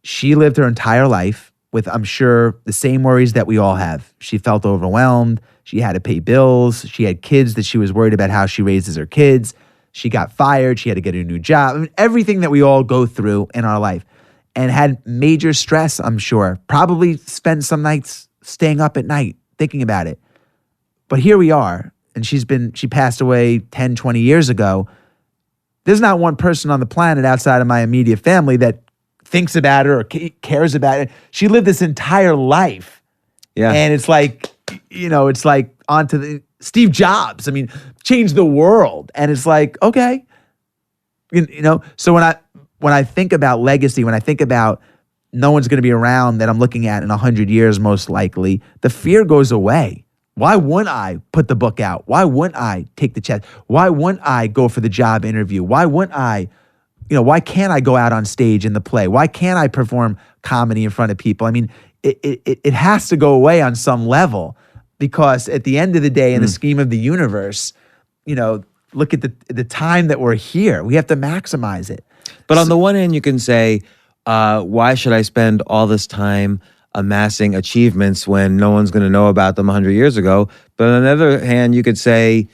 She lived her entire life with, I'm sure, the same worries that we all have. She felt overwhelmed. She had to pay bills. She had kids that she was worried about how she raises her kids. She got fired. She had to get a new job. I mean, everything that we all go through in our life. And had major stress, I'm sure. Probably spent some nights staying up at night thinking about it. But here we are. And she passed away 10, 20 years ago. There's not one person on the planet outside of my immediate family that thinks about her or cares about it. She lived this entire life. Yeah. And it's like, it's like onto the Steve Jobs. I mean, changed the world. And it's like, okay. So when I think about legacy, when I think about no one's going to be around that I'm looking at in 100 years, most likely, the fear goes away. Why wouldn't I put the book out? Why wouldn't I take the test? Why wouldn't I go for the job interview? Why wouldn't I, why can't I go out on stage in the play? Why can't I perform comedy in front of people? I mean, it has to go away on some level because at the end of the day, in the scheme of the universe, look at the time that we're here. We have to maximize it. But on the one hand, you can say, why should I spend all this time amassing achievements when no one's going to know about them 100 years ago? But on the other hand, you could say,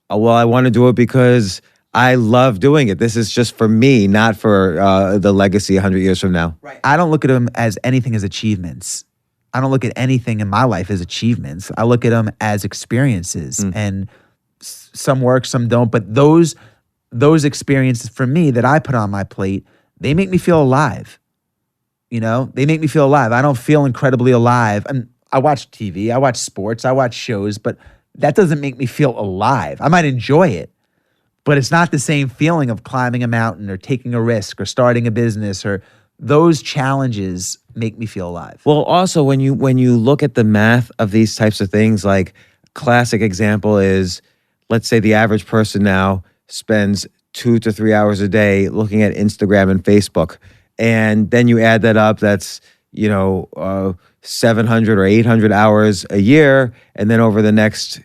well, I want to do it because I love doing it. This is just for me, not for the legacy 100 years from now. Right. I don't look at them as anything as achievements. I don't look at anything in my life as achievements. I look at them as experiences. And some work, some don't. But those experiences for me that I put on my plate, they make me feel alive. They make me feel alive. I don't feel incredibly alive. And I watch TV, I watch sports, I watch shows, but that doesn't make me feel alive. I might enjoy it, but it's not the same feeling of climbing a mountain or taking a risk or starting a business, or those challenges make me feel alive. Well, also when you look at the math of these types of things, like classic example is, let's say the average person now spends 2 to 3 hours a day looking at Instagram and Facebook. And then you add that up, that's, 700 or 800 hours a year. And then over the next,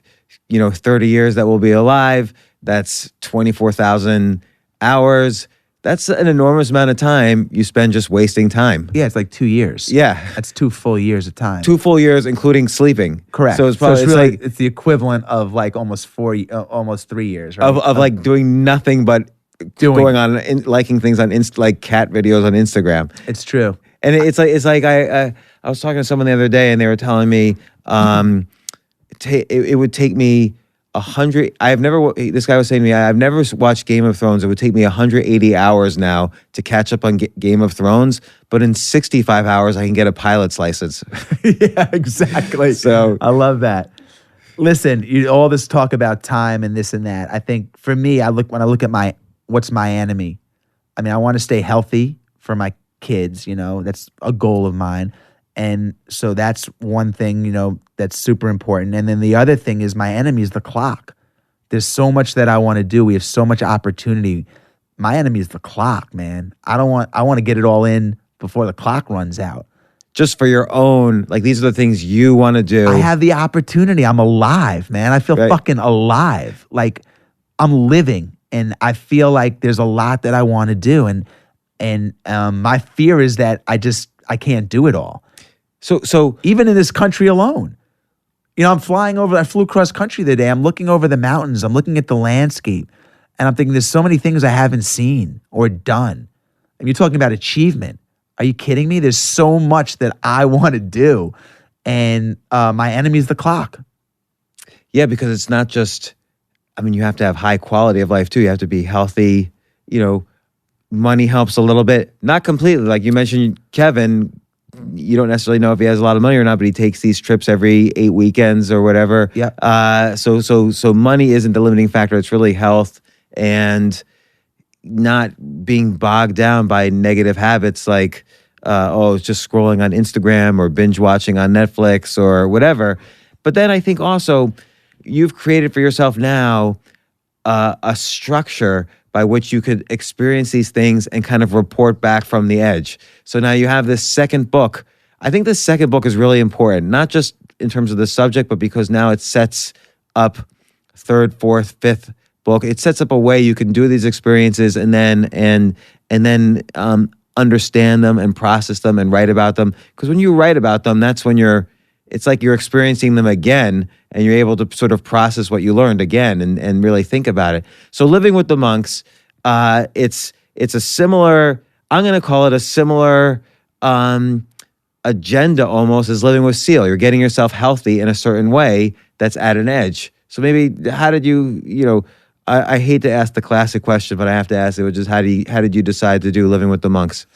30 years that we'll be alive, that's 24,000 hours. That's an enormous amount of time you spend just wasting time. Yeah, it's like 2 years. Yeah. That's 2 full years of time. 2 full years, including sleeping. Correct. So it's probably it's the equivalent of like almost 3 years, right? of like doing nothing but going on liking things on like cat videos on Instagram. It's true. And it's like I was talking to someone the other day and they were telling me it would take me 100. This guy was saying to me, I've never watched Game of Thrones. It would take me 180 hours now to catch up on Game of Thrones, but in 65 hours I can get a pilot's license. Yeah, exactly. So I love that. Listen, all this talk about time and this and that. I think for me, when I look at what's my enemy. I mean, I want to stay healthy for my kids. That's a goal of mine. And so that's one thing, that's super important. And then the other thing is my enemy is the clock. There's so much that I want to do. We have so much opportunity. My enemy is the clock, man. I want to get it all in before the clock runs out. Just for your own, like these are the things you want to do. I have the opportunity. I'm alive, man. I feel fucking alive. Like I'm living and I feel like there's a lot that I want to do. And my fear is that I can't do it all. So even in this country alone, I'm I flew across country the day. I'm looking over the mountains. I'm looking at the landscape. And I'm thinking there's so many things I haven't seen or done. And you're talking about achievement. Are you kidding me? There's so much that I want to do. And my enemy is the clock. Yeah, because it's not just, I mean, you have to have high quality of life too. You have to be healthy. You know, money helps a little bit. Not completely. Like you mentioned, Kevin, you don't necessarily know if he has a lot of money or not, but he takes these trips every 8 weekends or whatever. Yeah. So money isn't the limiting factor. It's really health and not being bogged down by negative habits like, it's just scrolling on Instagram or binge watching on Netflix or whatever. But then I think also you've created for yourself now a structure by which you could experience these things and kind of report back from the edge. So now you have this second book. I think this second book is really important, not just in terms of the subject, but because now it sets up third, fourth, fifth book. It sets up a way you can do these experiences and then understand them and process them and write about them. Because when you write about them, that's when it's like you're experiencing them again and you're able to sort of process what you learned again and really think about it. So Living with the Monks, it's a similar, I'm going to call it a similar agenda almost as Living with Seal. You're getting yourself healthy in a certain way that's at an edge. So maybe how did you I hate to ask the classic question, but I have to ask it, which is how did you decide to do Living with the Monks?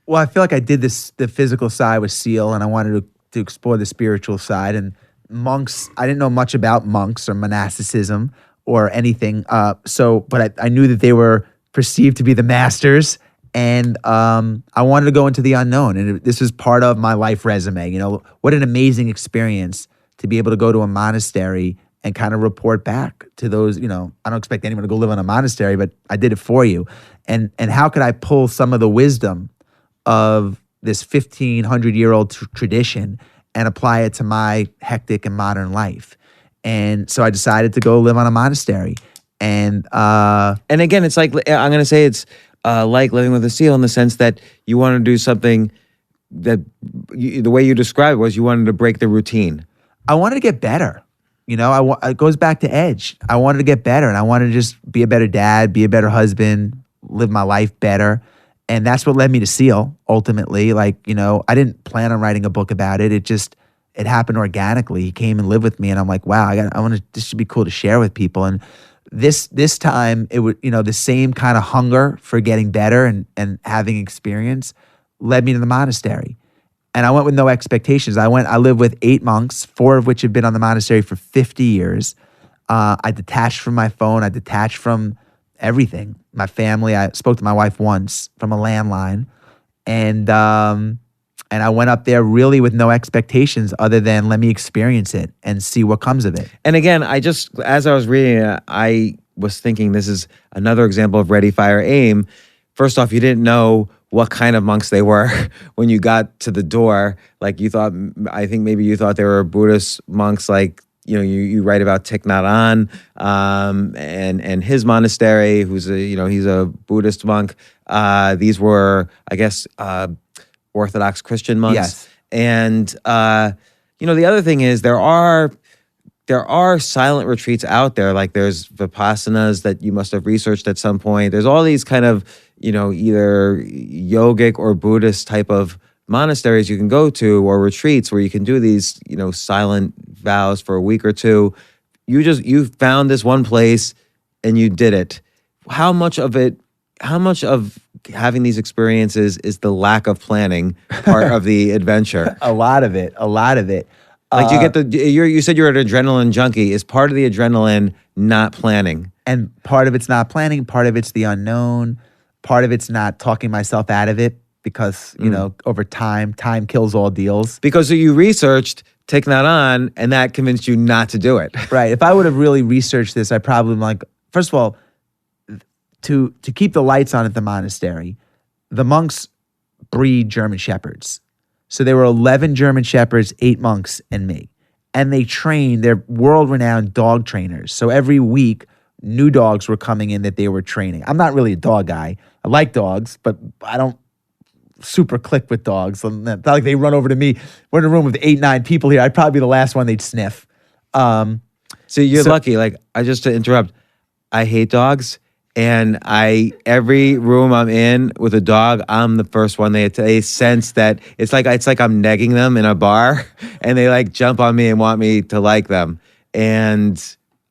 Well, I feel like I did the physical side with Seal, and I wanted to explore the spiritual side. And monks, I didn't know much about monks or monasticism or anything. But I knew that they were perceived to be the masters, and I wanted to go into the unknown. And this was part of my life resume. You know, what an amazing experience to be able to go to a monastery and kind of report back to those, I don't expect anyone to go live in a monastery, but I did it for you. And how could I pull some of the wisdom of this 1,500-year-old tradition and apply it to my hectic and modern life? And so I decided to go live on a monastery. And again, it's like, I'm going to say it's like Living with a Seal in the sense that you want to do something that the way you described it was you wanted to break the routine. I wanted to get better. It goes back to edge. I wanted to get better, and I wanted to just be a better dad, be a better husband, live my life better. And that's what led me to Seal, ultimately. I didn't plan on writing a book about it. It happened organically. He came and lived with me, and I'm like, wow, this should be cool to share with people. And this time, it would, the same kind of hunger for getting better and having experience led me to the monastery. And I went with no expectations. I lived with 8 monks, 4 of which have been on the monastery for 50 years. I detached from my phone. I detached from everything. My family. I spoke to my wife once from a landline. And I went up there really with no expectations other than let me experience it and see what comes of it. And again, as I was reading it, I was thinking this is another example of Ready, Fire, Aim. First off, you didn't know what kind of monks they were when you got to the door. Like I think maybe you thought they were Buddhist monks, like, you write about Thich Nhat Hanh, and his monastery, he's a Buddhist monk. These were, I guess, Orthodox Christian monks. Yes. And, the other thing is there are silent retreats out there. Like there's Vipassanas that you must have researched at some point. There's all these kind of, either yogic or Buddhist type of monasteries you can go to or retreats where you can do these, silent vows for a week or two. You found this one place and you did it. How much of having these experiences is the lack of planning part of the adventure? A lot of it. Like you said you're an adrenaline junkie. Is part of the adrenaline not planning? And part of it's not planning, part of it's the unknown, part of it's not talking myself out of it because, over time kills all deals. Because you researched Thich Nhat Hanh and that convinced you not to do it. Right. If I would have really researched this, I probably first of all, to keep the lights on at the monastery, the monks breed German shepherds. So there were 11 German shepherds, 8 monks, and me. And they're world-renowned dog trainers. So every week, new dogs were coming in that they were training. I'm not really a dog guy. I like dogs, but I don't super click with dogs. It's not like they run over to me. We're in a room with 8, 9 people here. I'd probably be the last one they'd sniff. So you're lucky. Like, to interrupt, I hate dogs. And every room I'm in with a dog, I'm the first one. They sense that it's like I'm negging them in a bar, and they like jump on me and want me to like them. And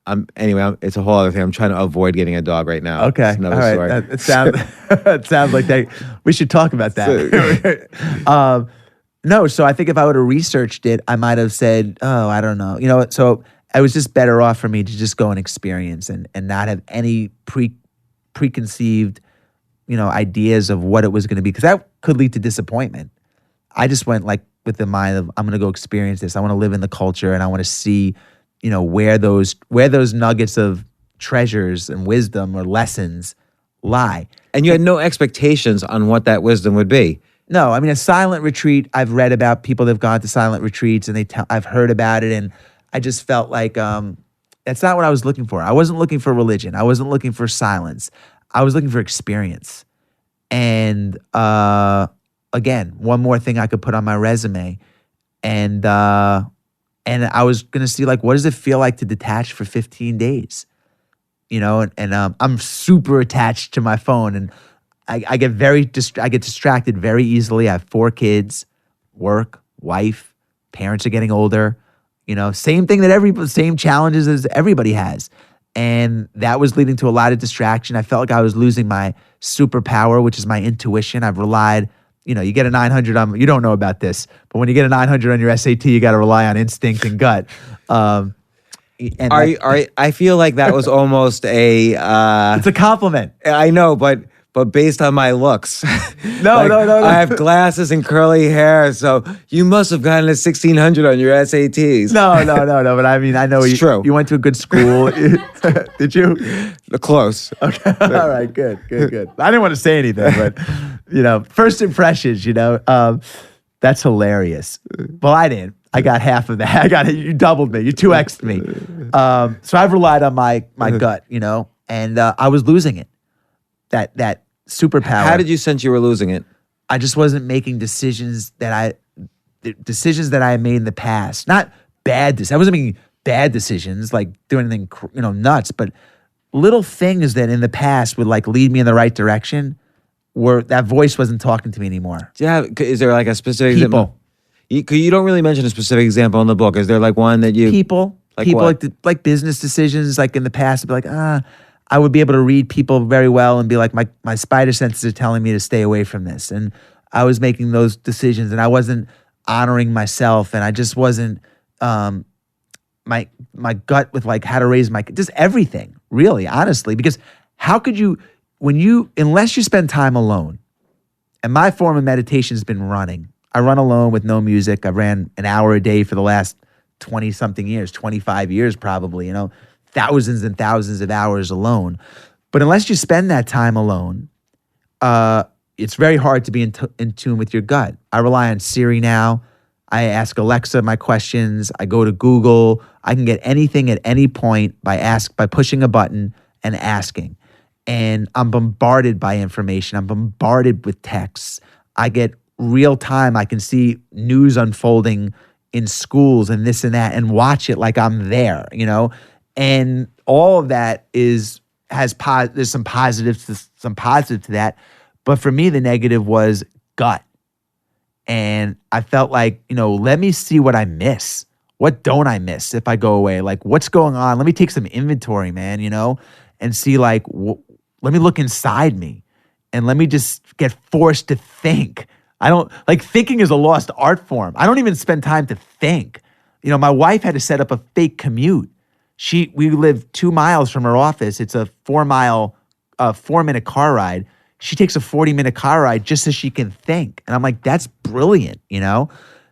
it's a whole other thing. I'm trying to avoid getting a dog right now. Okay, It's another all right. story. It sounds it sounds like that. We should talk about that. No, so I think if I would have researched it, I might have said, "Oh, I don't know." So it was just better off for me to just go and experience and not have any preconceived, ideas of what it was going to be, because that could lead to disappointment. I just went like with the mind of, I'm going to go experience this. I want to live in the culture, and I want to see, where those nuggets of treasures and wisdom or lessons lie. And you had no expectations on what that wisdom would be. No, I mean, a silent retreat, I've read about people that have gone to silent retreats, and I've heard about it, and I just felt like that's not what I was looking for. I wasn't looking for religion. I wasn't lking for silence. I was looking for experience. And again, one more thing I could put on my resume. And I was going to see, like, what does it feel like to detach for 15 days? I'm super attached to my phone, and I get distracted very easily. I have 4 kids, work, wife, parents are getting older. Same thing same challenges as everybody has. And that was leading to a lot of distraction. I felt like I was losing my superpower, which is my intuition. I've relied, you get a 900 on, you don't know about this, but when you get a 900 on your SAT, you got to rely on instinct and gut. I feel like that was almost it's a compliment. I know, but based on my looks. No. I have glasses and curly hair, so you must have gotten a 1600 on your SATs. No. But I mean, I know true. You went to a good school. Did you? Close. Okay. All right. Good. I didn't want to say anything, but first impressions. That's hilarious. Well, I didn't. I got half of that. You doubled me. You 2x'd me. So I've relied on my gut. And I was losing it. That superpower. How did you sense you were losing it? I just wasn't making decisions that I had made in the past. Not bad decisions. I wasn't making bad decisions, like doing anything, nuts, but little things that in the past would like lead me in the right direction, where that voice wasn't talking to me anymore. Is there like a specific people? You don't really mention a specific example in the book. Is there like one that you people like business decisions, like in the past, I'd be like, I would be able to read people very well and be like, my spider senses are telling me to stay away from this. And I was making those decisions, and I wasn't honoring myself, and I just wasn't my gut with like how to raise just everything, really, honestly. Because how could you, unless you spend time alone, and my form of meditation has been running. I run alone with no music. I ran an hour a day for the last 20-something years, 25 years probably, thousands and thousands of hours alone. But unless you spend that time alone, it's very hard to be in tune with your gut. I rely on Siri now. I ask Alexa my questions. I go to Google. I can get anything at any point by pushing a button and asking. And I'm bombarded by information. I'm bombarded with texts. I get real time. I can see news unfolding in schools and this and that, and watch it like I'm there, And all of that there's some positives to that. But for me, the negative was gut. And I felt like, let me see what I miss. What don't I miss if I go away? Like, what's going on? Let me take some inventory, man, and see like, let me look inside me, and let me just get forced to think. Thinking is a lost art form. I don't even spend time to think. My wife had to set up a fake commute. We live 2 miles from her office. It's a 4-minute car ride. She takes a 40-minute car ride just so she can think. And I'm like, that's brilliant,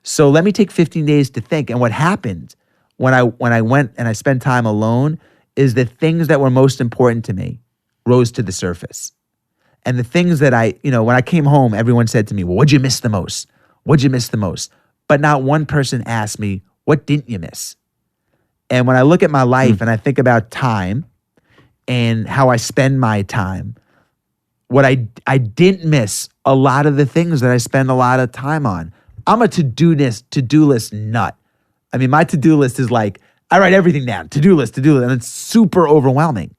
So let me take 15 days to think. And what happened when I went and I spent time alone is the things that were most important to me rose to the surface. And the things that when I came home, everyone said to me, well, what'd you miss the most? What'd you miss the most? But not one person asked me, what didn't you miss? And when I look at my life and I think about time and how I spend my time, what I didn't miss a lot of the things that I spend a lot of time on. I'm a to-do list nut. I mean, my to-do list is like, I write everything down, to-do list, and it's super overwhelming,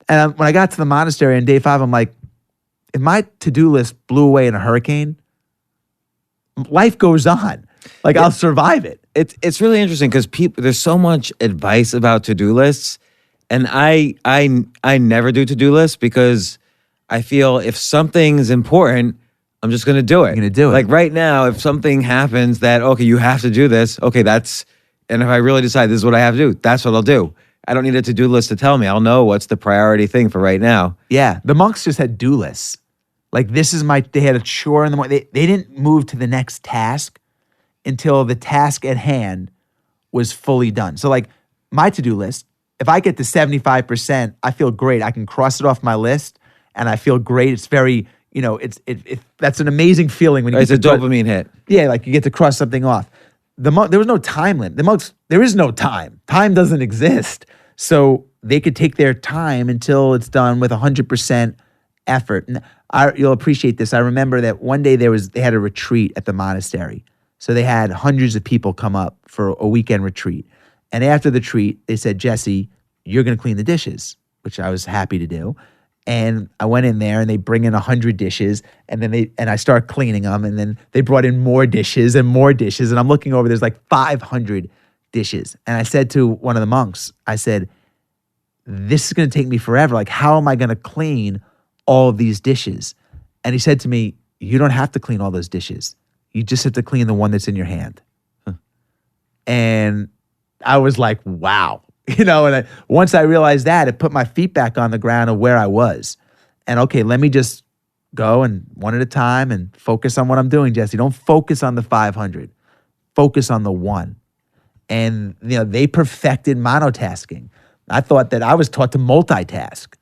And when I got to the monastery on day 5, I'm like, if my to-do list blew away in a hurricane, life goes on. Like, I'll survive it. It's really interesting because there's so much advice about to-do lists, and I never do to-do lists because I feel if something's important, I'm just going to do it. You're gonna do it. Like right now, if something happens that, okay, you have to do this, okay, and if I really decide this is what I have to do, that's what I'll do. I don't need a to-do list to tell me. I'll know what's the priority thing for right now. Yeah, the monks just had do lists. Like, they had a chore in the morning. They didn't move to the next task until the task at hand was fully done. So like my to-do list, if I get to 75%, I feel great. I can cross it off my list and I feel great. It's very, that's an amazing feeling when you It's a dopamine hit. Yeah, like you get to cross something off. There was no time limit. The monks, there is no time. Time doesn't exist. So they could take their time until it's done with 100% effort. And you'll appreciate this. I remember that one day they had a retreat at the monastery. So they had hundreds of people come up for a weekend retreat. And after the retreat, they said, Jesse, you're going to clean the dishes, which I was happy to do. And I went in there and they bring in 100 dishes and then I start cleaning them. And then they brought in more dishes and more dishes. And I'm looking over, there's like 500 dishes. And I said to one of the monks, I said, this is going to take me forever. Like, how am I going to clean all of these dishes? And he said to me, you don't have to clean all those dishes. You just have to clean the one that's in your hand. And I was like, wow. And once I realized that, it put my feet back on the ground of where I was. And okay, let me just go and one at a time and focus on what I'm doing, Jesse. Don't focus on the 500. Focus on the one. And they perfected monotasking. I thought that I was taught to multitask,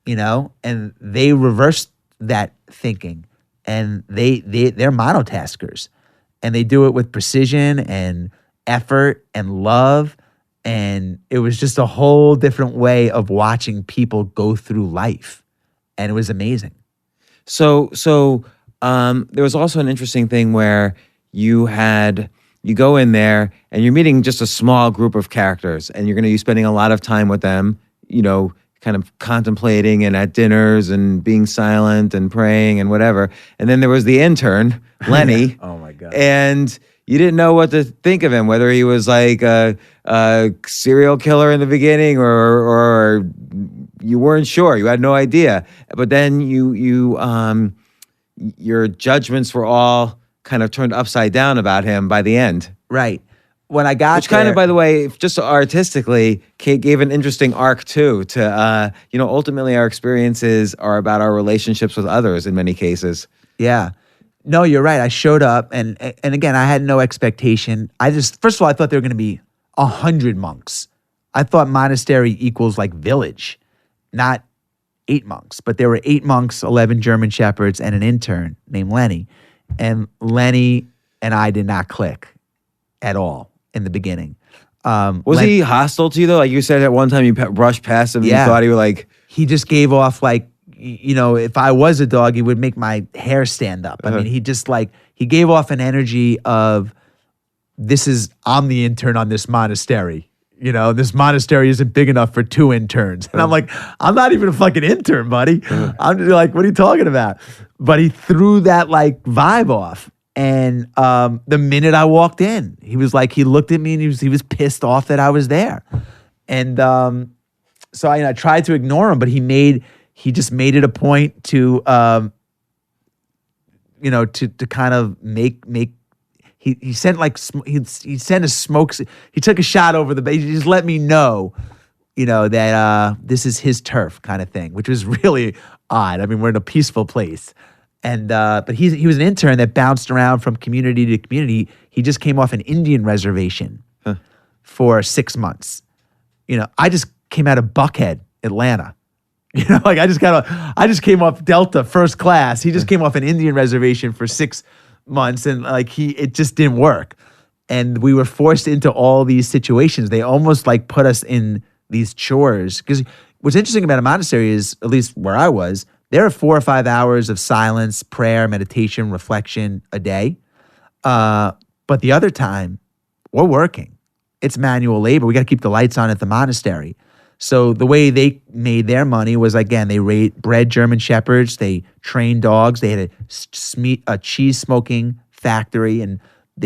and they reversed that thinking. And they're monotaskers. And they do it with precision and effort and love. And it was just a whole different way of watching people go through life. And it was amazing. So there was also an interesting thing where you go in there and you're meeting just a small group of characters and you're going to be spending a lot of time with them, kind of contemplating and at dinners and being silent and praying and whatever. And then there was the intern, Lenny. Oh my God. And you didn't know what to think of him, whether he was like a serial killer in the beginning or you weren't sure. You had no idea. But then your judgments were all kind of turned upside down about him by the end. Right. When I got Which kind of, by the way, just artistically, gave an interesting arc too to, ultimately our experiences are about our relationships with others in many cases. Yeah. No, you're right. I showed up and again, I had no expectation. First of all, I thought there were going to be 100 monks. I thought monastery equals like village, not 8 monks. But there were 8 monks, 11 German shepherds, and an intern named Lenny. And Lenny and I did not click at all in the beginning. Was he hostile to you though? Like you said at one time you brushed past him and you thought he was like... He just gave off like, if I was a dog, he would make my hair stand up. I mean, he gave off an energy of, I'm the intern on this monastery. This monastery isn't big enough for 2 interns. And I'm like, I'm not even a fucking intern, buddy. I'm just like, what are you talking about? But he threw that like vibe off. And the minute I walked in, he was like, he looked at me and he was pissed off that I was there. And so I tried to ignore him, but he just made it a point to to kind of make he sent like he sent a smoke. He took a shot over the base. He just let me know, that this is his turf kind of thing, which was really odd. I mean, we're in a peaceful place, and but he was an intern that bounced around from community to community. He just came off an Indian reservation for 6 months. I just came out of Buckhead, Atlanta. I just came off Delta first class. He just came off an Indian reservation for 6 months, and it just didn't work. And we were forced into all these situations. They almost like put us in these chores. Because what's interesting about a monastery is, at least where I was, there are 4 or 5 hours of silence, prayer, meditation, reflection a day. But the other time, we're working. It's manual labor. We got to keep the lights on at the monastery. So the way they made their money was, again, they bred German Shepherds, they trained dogs, they had a cheese smoking factory, and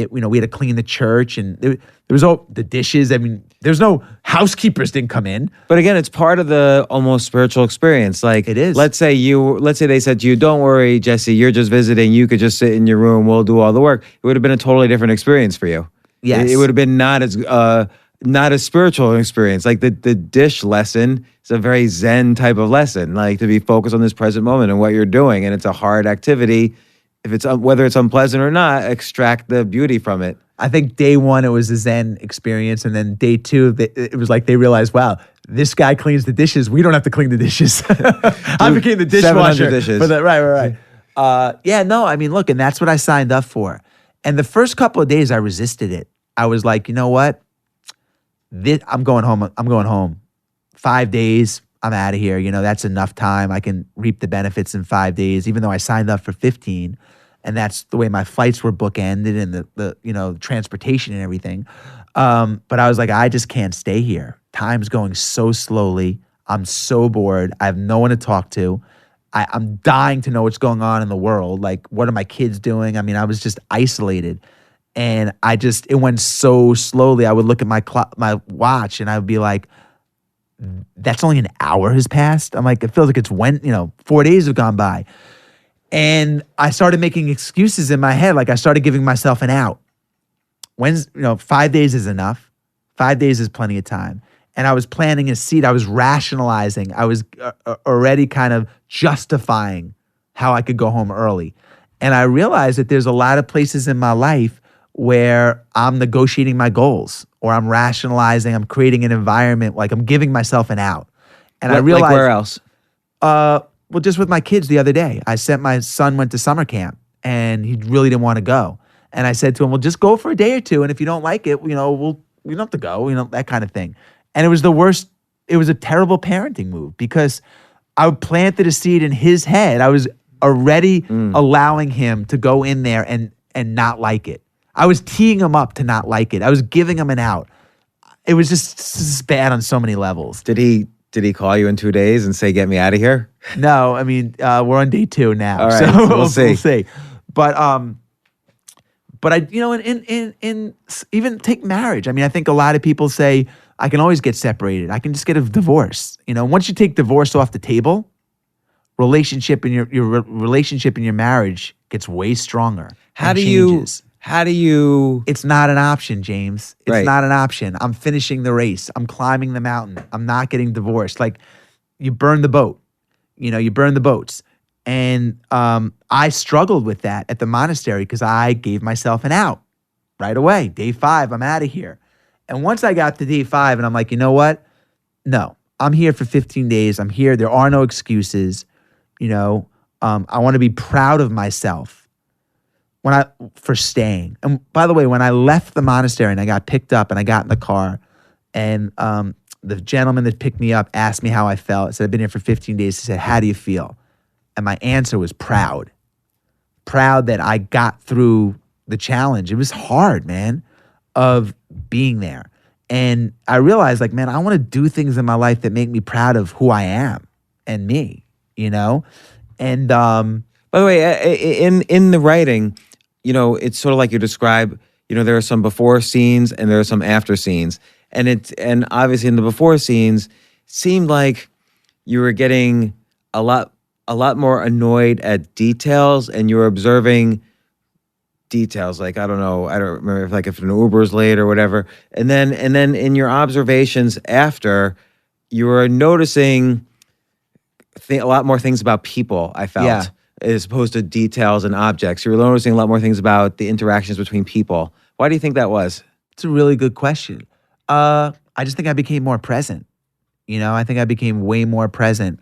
we had to clean the church, and there was all the dishes. I mean, there's no housekeepers didn't come in. But again, it's part of the almost spiritual experience. Like, it is. Let's say they said to you, "Don't worry, Jesse, you're just visiting. You could just sit in your room. We'll do all the work." It would have been a totally different experience for you. Yes. It would have been not as spiritual an experience. Like the dish lesson is a very Zen type of lesson, like to be focused on this present moment and what you're doing. And it's a hard activity. If it's whether it's unpleasant or not, extract the beauty from it. I think day one, it was a Zen experience. And then day two, it was like they realized, wow, this guy cleans the dishes. We don't have to clean the dishes. I became the dishwasher. 700 dishes. For that. Right. I mean, look, and that's what I signed up for. And the first couple of days, I resisted it. I was like, you know what? I'm going home. I'm going home. 5 days, I'm out of here. That's enough time. I can reap the benefits in 5 days, even though I signed up for 15. And that's the way my flights were bookended and the transportation and everything. But I was like, I just can't stay here. Time's going so slowly. I'm so bored. I have no one to talk to. I'm dying to know what's going on in the world. Like, what are my kids doing? I mean, I was just isolated. And it went so slowly. I would look at my watch and I would be like, that's only an hour has passed. I'm like, it feels like it's 4 days have gone by. And I started making excuses in my head. Like, I started giving myself an out. 5 days is enough. 5 days is plenty of time. And I was planting a seed. I was rationalizing. I was already kind of justifying how I could go home early. And I realized that there's a lot of places in my life where I'm negotiating my goals, or I'm rationalizing, I'm creating an environment, like I'm giving myself an out. And I realized— Like where else? Well, just with my kids the other day. My son went to summer camp, and he really didn't want to go. And I said to him, well, just go for a day or two, and if you don't like it, we don't have to go, that kind of thing. And it was the worst. It was a terrible parenting move, because I planted a seed in his head. I was already allowing him to go in there and not like it. I was teeing him up to not like it. I was giving him an out. It was just bad on so many levels. Did he call you in 2 days and say, "Get me out of here"? No, I mean, we're on day 2 now. All right, so we'll see. We'll see. But I, in even take marriage. I mean, I think a lot of people say, I can always get separated. I can just get a divorce. Once you take divorce off the table, relationship in your relationship in your marriage gets way stronger. How do you? It's not an option, James. It's not an option. I'm finishing the race. I'm climbing the mountain. I'm not getting divorced. Like, you burn the boat. You burn the boats. And I struggled with that at the monastery, because I gave myself an out right away. Day 5, I'm out of here. And once I got to day 5, and I'm like, you know what? No, I'm here for 15 days. I'm here. There are no excuses. I want to be proud of myself for staying. And by the way, when I left the monastery and I got picked up and I got in the car, and the gentleman that picked me up asked me how I felt. I said, I've been here for 15 days. He said, how do you feel? And my answer was proud. Proud that I got through the challenge. It was hard, man, of being there. And I realized, like, man, I want to do things in my life that make me proud of who I am and me, And by the way, in the writing, it's sort of like you describe, there are some before scenes and there are some after scenes. And obviously in the before scenes, seemed like you were getting a lot more annoyed at details, and you were observing details. Like, I don't remember if an Uber's late or whatever. And then in your observations after, you were noticing a lot more things about people, I felt. Yeah. As opposed to details and objects. You were noticing a lot more things about the interactions between people. Why do you think that was? It's a really good question. I just think I became more present. I think I became way more present.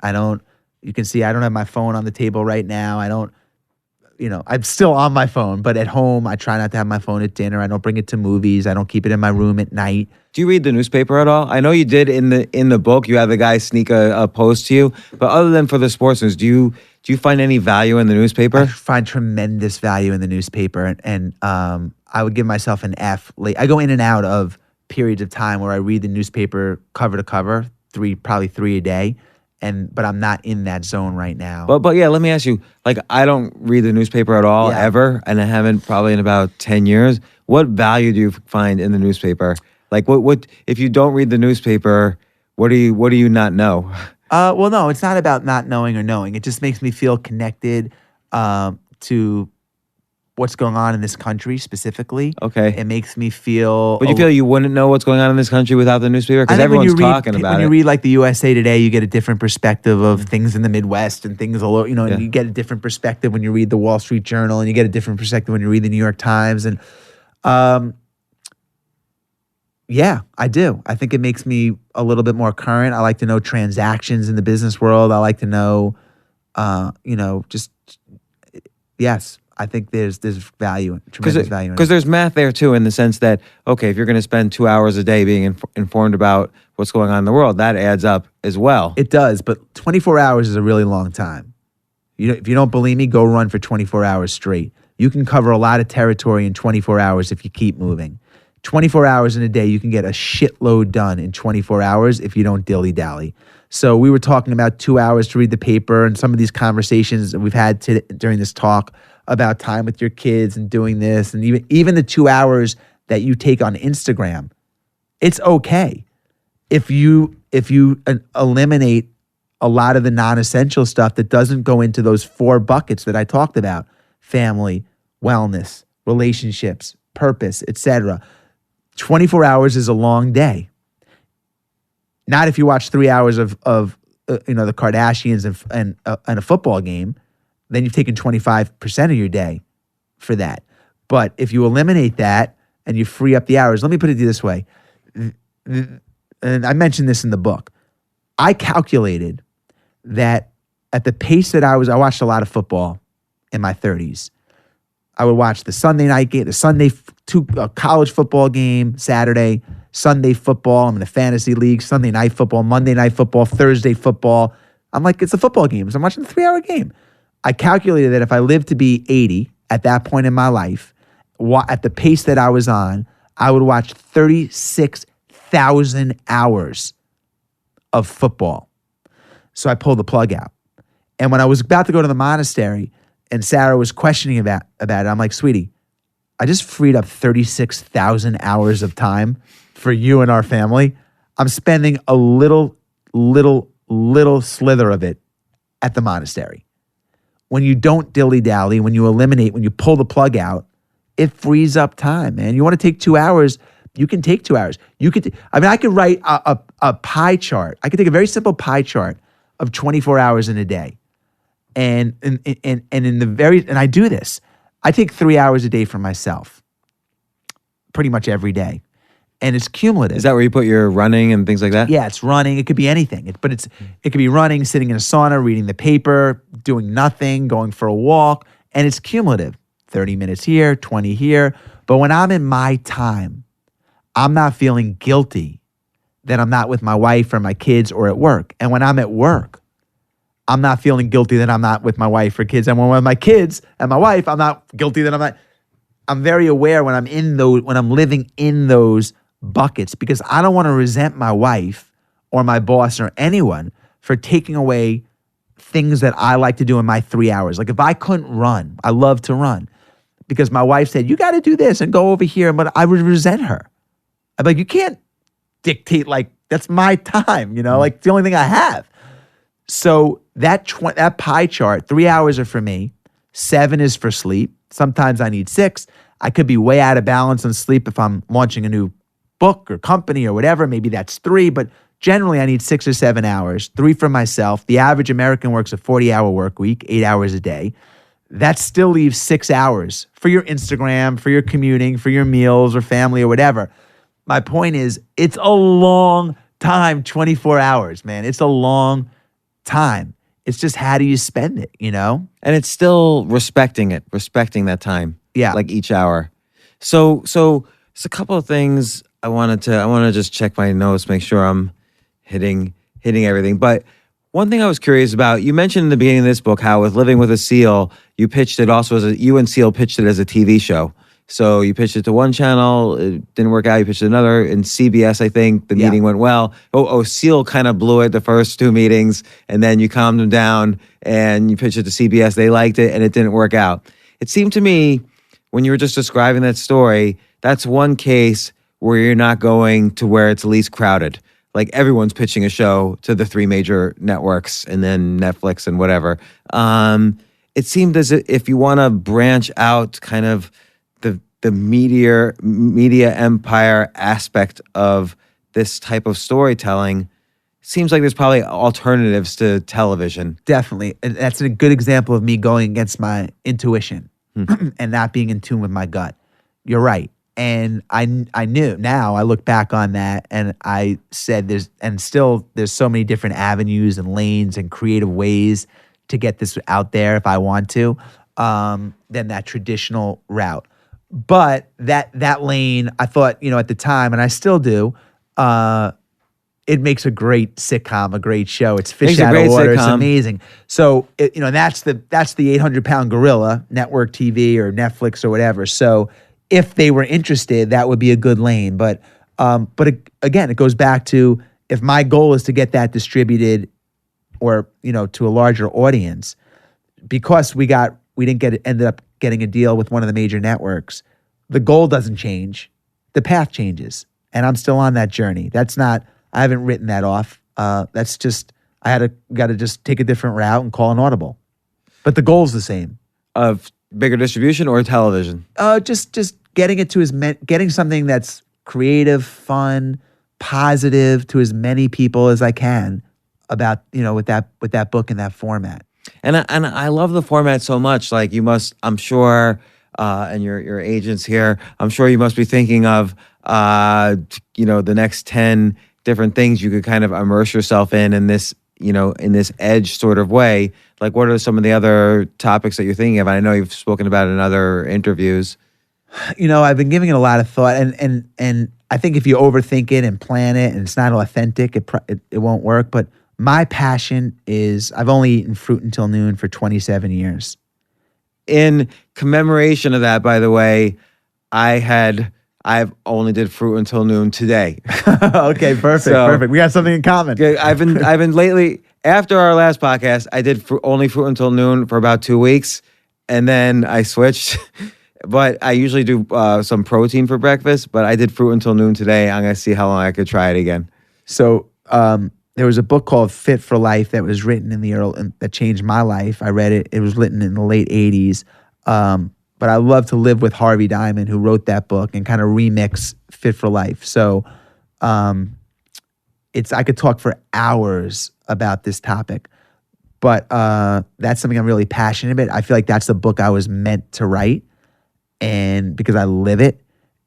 You can see I don't have my phone on the table right now. I'm still on my phone, but at home, I try not to have my phone at dinner. I don't bring it to movies. I don't keep it in my room at night. Do you read the newspaper at all? I know you did in the book. You had the guy sneak a post to you. But other than for the sports news, do you find any value in the newspaper? I find tremendous value in the newspaper. And I would give myself an F. I go in and out of periods of time where I read the newspaper cover to cover probably three a day. But I'm not in that zone right now. But yeah, let me ask you, like, I don't read the newspaper at all, ever, and I haven't probably in about 10 years. What value do you find in the newspaper? Like, what if you don't read the newspaper, what do you not know? Well, no, it's not about not knowing or knowing. It just makes me feel connected to what's going on in this country specifically. Okay. It makes me feel... But you feel you wouldn't know what's going on in this country without the newspaper? Because everyone's talking about it. When you read like the USA Today, you get a different perspective of things in the Midwest and things all over, and you get a different perspective when you read the Wall Street Journal, and you get a different perspective when you read the New York Times. And yeah, I do. I think it makes me a little bit more current. I like to know transactions in the business world. I like to know, yes. I think there's value, tremendous value in it. Because there's math there too, in the sense that, okay, if you're going to spend 2 hours a day being informed about what's going on in the world, that adds up as well. It does, but 24 hours is a really long time. If you don't believe me, go run for 24 hours straight. You can cover a lot of territory in 24 hours if you keep moving. 24 hours in a day, you can get a shitload done in 24 hours if you don't dilly-dally. So we were talking about 2 hours to read the paper, and some of these conversations that we've had during this talk about time with your kids and doing this, and even the 2 hours that you take on Instagram, it's okay if you eliminate a lot of the non-essential stuff that doesn't go into those 4 buckets that I talked about: family, wellness, relationships, purpose, etc. 24 hours is a long day. Not if you watch 3 hours of the Kardashians and a football game. Then you've taken 25% of your day for that. But if you eliminate that and you free up the hours, let me put it this way. And I mentioned this in the book. I calculated that at the pace that I watched a lot of football in my 30s. I would watch the Sunday night game, college football game, Saturday, Sunday football. I'm in a fantasy league, Sunday night football, Monday night football, Thursday football. I'm like, it's a football game. So I'm watching a 3-hour game. I calculated that if I lived to be 80 at that point in my life, at the pace that I was on, I would watch 36,000 hours of football. So I pulled the plug out. And when I was about to go to the monastery and Sarah was questioning about it, I'm like, sweetie, I just freed up 36,000 hours of time for you and our family. I'm spending a little slither of it at the monastery. When you don't dilly-dally, when you eliminate, when you pull the plug out, it frees up time, man. You want to take 2 hours, you can take 2 hours. I could write a pie chart. I could take a very simple pie chart of 24 hours in a day. And I do this. I take 3 hours a day for myself, pretty much every day. And it's cumulative. Is that where you put your running and things like that? Yeah, it's running. It could be anything. It could be running, sitting in a sauna, reading the paper, doing nothing, going for a walk. And it's cumulative. 30 minutes here, 20 here. But when I'm in my time, I'm not feeling guilty that I'm not with my wife or my kids or at work. And when I'm at work, I'm not feeling guilty that I'm not with my wife or kids. And when I'm with my kids and my wife, I'm not guilty that I'm not. I'm very aware when I'm living in those buckets, because I don't want to resent my wife or my boss or anyone for taking away things that I like to do in my 3 hours. Like if I couldn't run, I love to run, because my wife said, you got to do this and go over here. But I would resent her. I'd be like, you can't dictate, like, that's my time, like it's the only thing I have. So that pie chart, 3 hours are for me. 7 is for sleep. Sometimes I need 6. I could be way out of balance on sleep if I'm launching a new book or company or whatever. Maybe that's 3, but generally I need 6 or 7 hours, 3 for myself. The average American works a 40-hour work week, 8 hours a day. That still leaves 6 hours for your Instagram, for your commuting, for your meals or family or whatever. My point is, it's a long time, 24 hours, man. It's a long time. It's just, how do you spend it, And it's still respecting that time. Yeah. Like each hour. So it's a couple of things I want to just check my notes, make sure I'm hitting everything. But one thing I was curious about, you mentioned in the beginning of this book how with Living with a SEAL, you pitched it also you and SEAL pitched it as a TV show. So you pitched it to one channel, it didn't work out. You pitched it to another. In CBS, I think the meeting went well. Seal kind of blew it the first 2 meetings, and then you calmed them down and you pitched it to CBS. They liked it, and it didn't work out. It seemed to me, when you were just describing that story, that's one case where you're not going to where it's least crowded. Like everyone's pitching a show to the 3 major networks and then Netflix and whatever. It seemed as if you want to branch out kind of the media empire aspect of this type of storytelling, seems like there's probably alternatives to television. Definitely. And that's a good example of me going against my intuition and not being in tune with my gut. You're right. And I knew. Now I look back on that and I said there's so many different avenues and lanes and creative ways to get this out there if I want to, than that traditional route. But that lane, I thought, at the time, and I still do, it makes a great sitcom, a great show. It's fish out of water. It's amazing. So, that's the 800-pound gorilla, network TV or Netflix or whatever. So if they were interested, that would be a good lane. But again, it goes back to, if my goal is to get that distributed or, to a larger audience, because we ended up getting a deal with one of the major networks, the goal doesn't change. The path changes. And I'm still on that journey. I haven't written that off. That's just, got to just take a different route and call an audible. But the goal's the same. Of bigger distribution or television? Just getting it to getting something that's creative, fun, positive to as many people as I can about, with that book and that format. And I love the format so much. Like you must, I'm sure, and your agents here, I'm sure you must be thinking of, the next 10 different things you could kind of immerse yourself in this, in this edge sort of way. Like, what are some of the other topics that you're thinking of? I know you've spoken about it in other interviews. I've been giving it a lot of thought, and I think if you overthink it and plan it and it's not authentic, it won't work. But my passion is, I've only eaten fruit until noon for 27 years. In commemoration of that, by the way, I've only did fruit until noon today. Okay, perfect. We got something in common. I've been lately, after our last podcast, I did only fruit until noon for about 2 weeks, and then I switched. But I usually do some protein for breakfast, but I did fruit until noon today. I'm going to see how long I could try it again. So there was a book called Fit for Life that was written that changed my life. I read it. It was written in the late 80s. But I love to live with Harvey Diamond, who wrote that book and kind of remix Fit for Life. So I could talk for hours about this topic, but that's something I'm really passionate about. I feel like that's the book I was meant to write, and because I live it.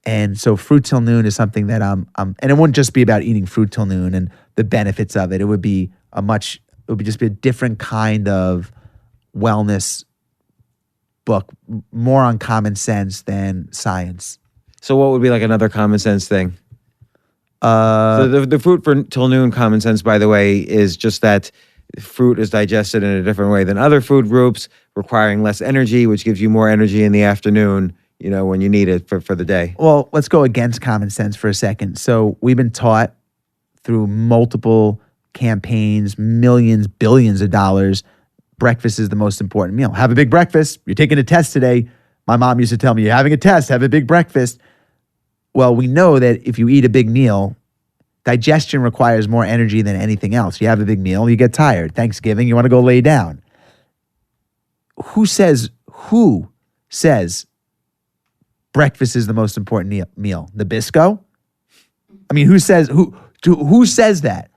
And so fruit till noon is something that and it wouldn't just be about eating fruit till noon and the benefits of it. It would just be a different kind of wellness book, more on common sense than science. So what would be like another common sense thing? The fruit for till noon common sense, by the way, is just that fruit is digested in a different way than other food groups, requiring less energy, which gives you more energy in the afternoon, when you need it for the day. Well, let's go against common sense for a second. So we've been taught through multiple campaigns, millions, billions of dollars, breakfast is the most important meal. Have a big breakfast. You're taking a test today. My mom used to tell me, you're having a test, have a big breakfast. Well, we know that if you eat a big meal, digestion requires more energy than anything else. You have a big meal, you get tired. Thanksgiving, you want to go lay down. Who says breakfast is the most important meal? Nabisco? I mean, who says that?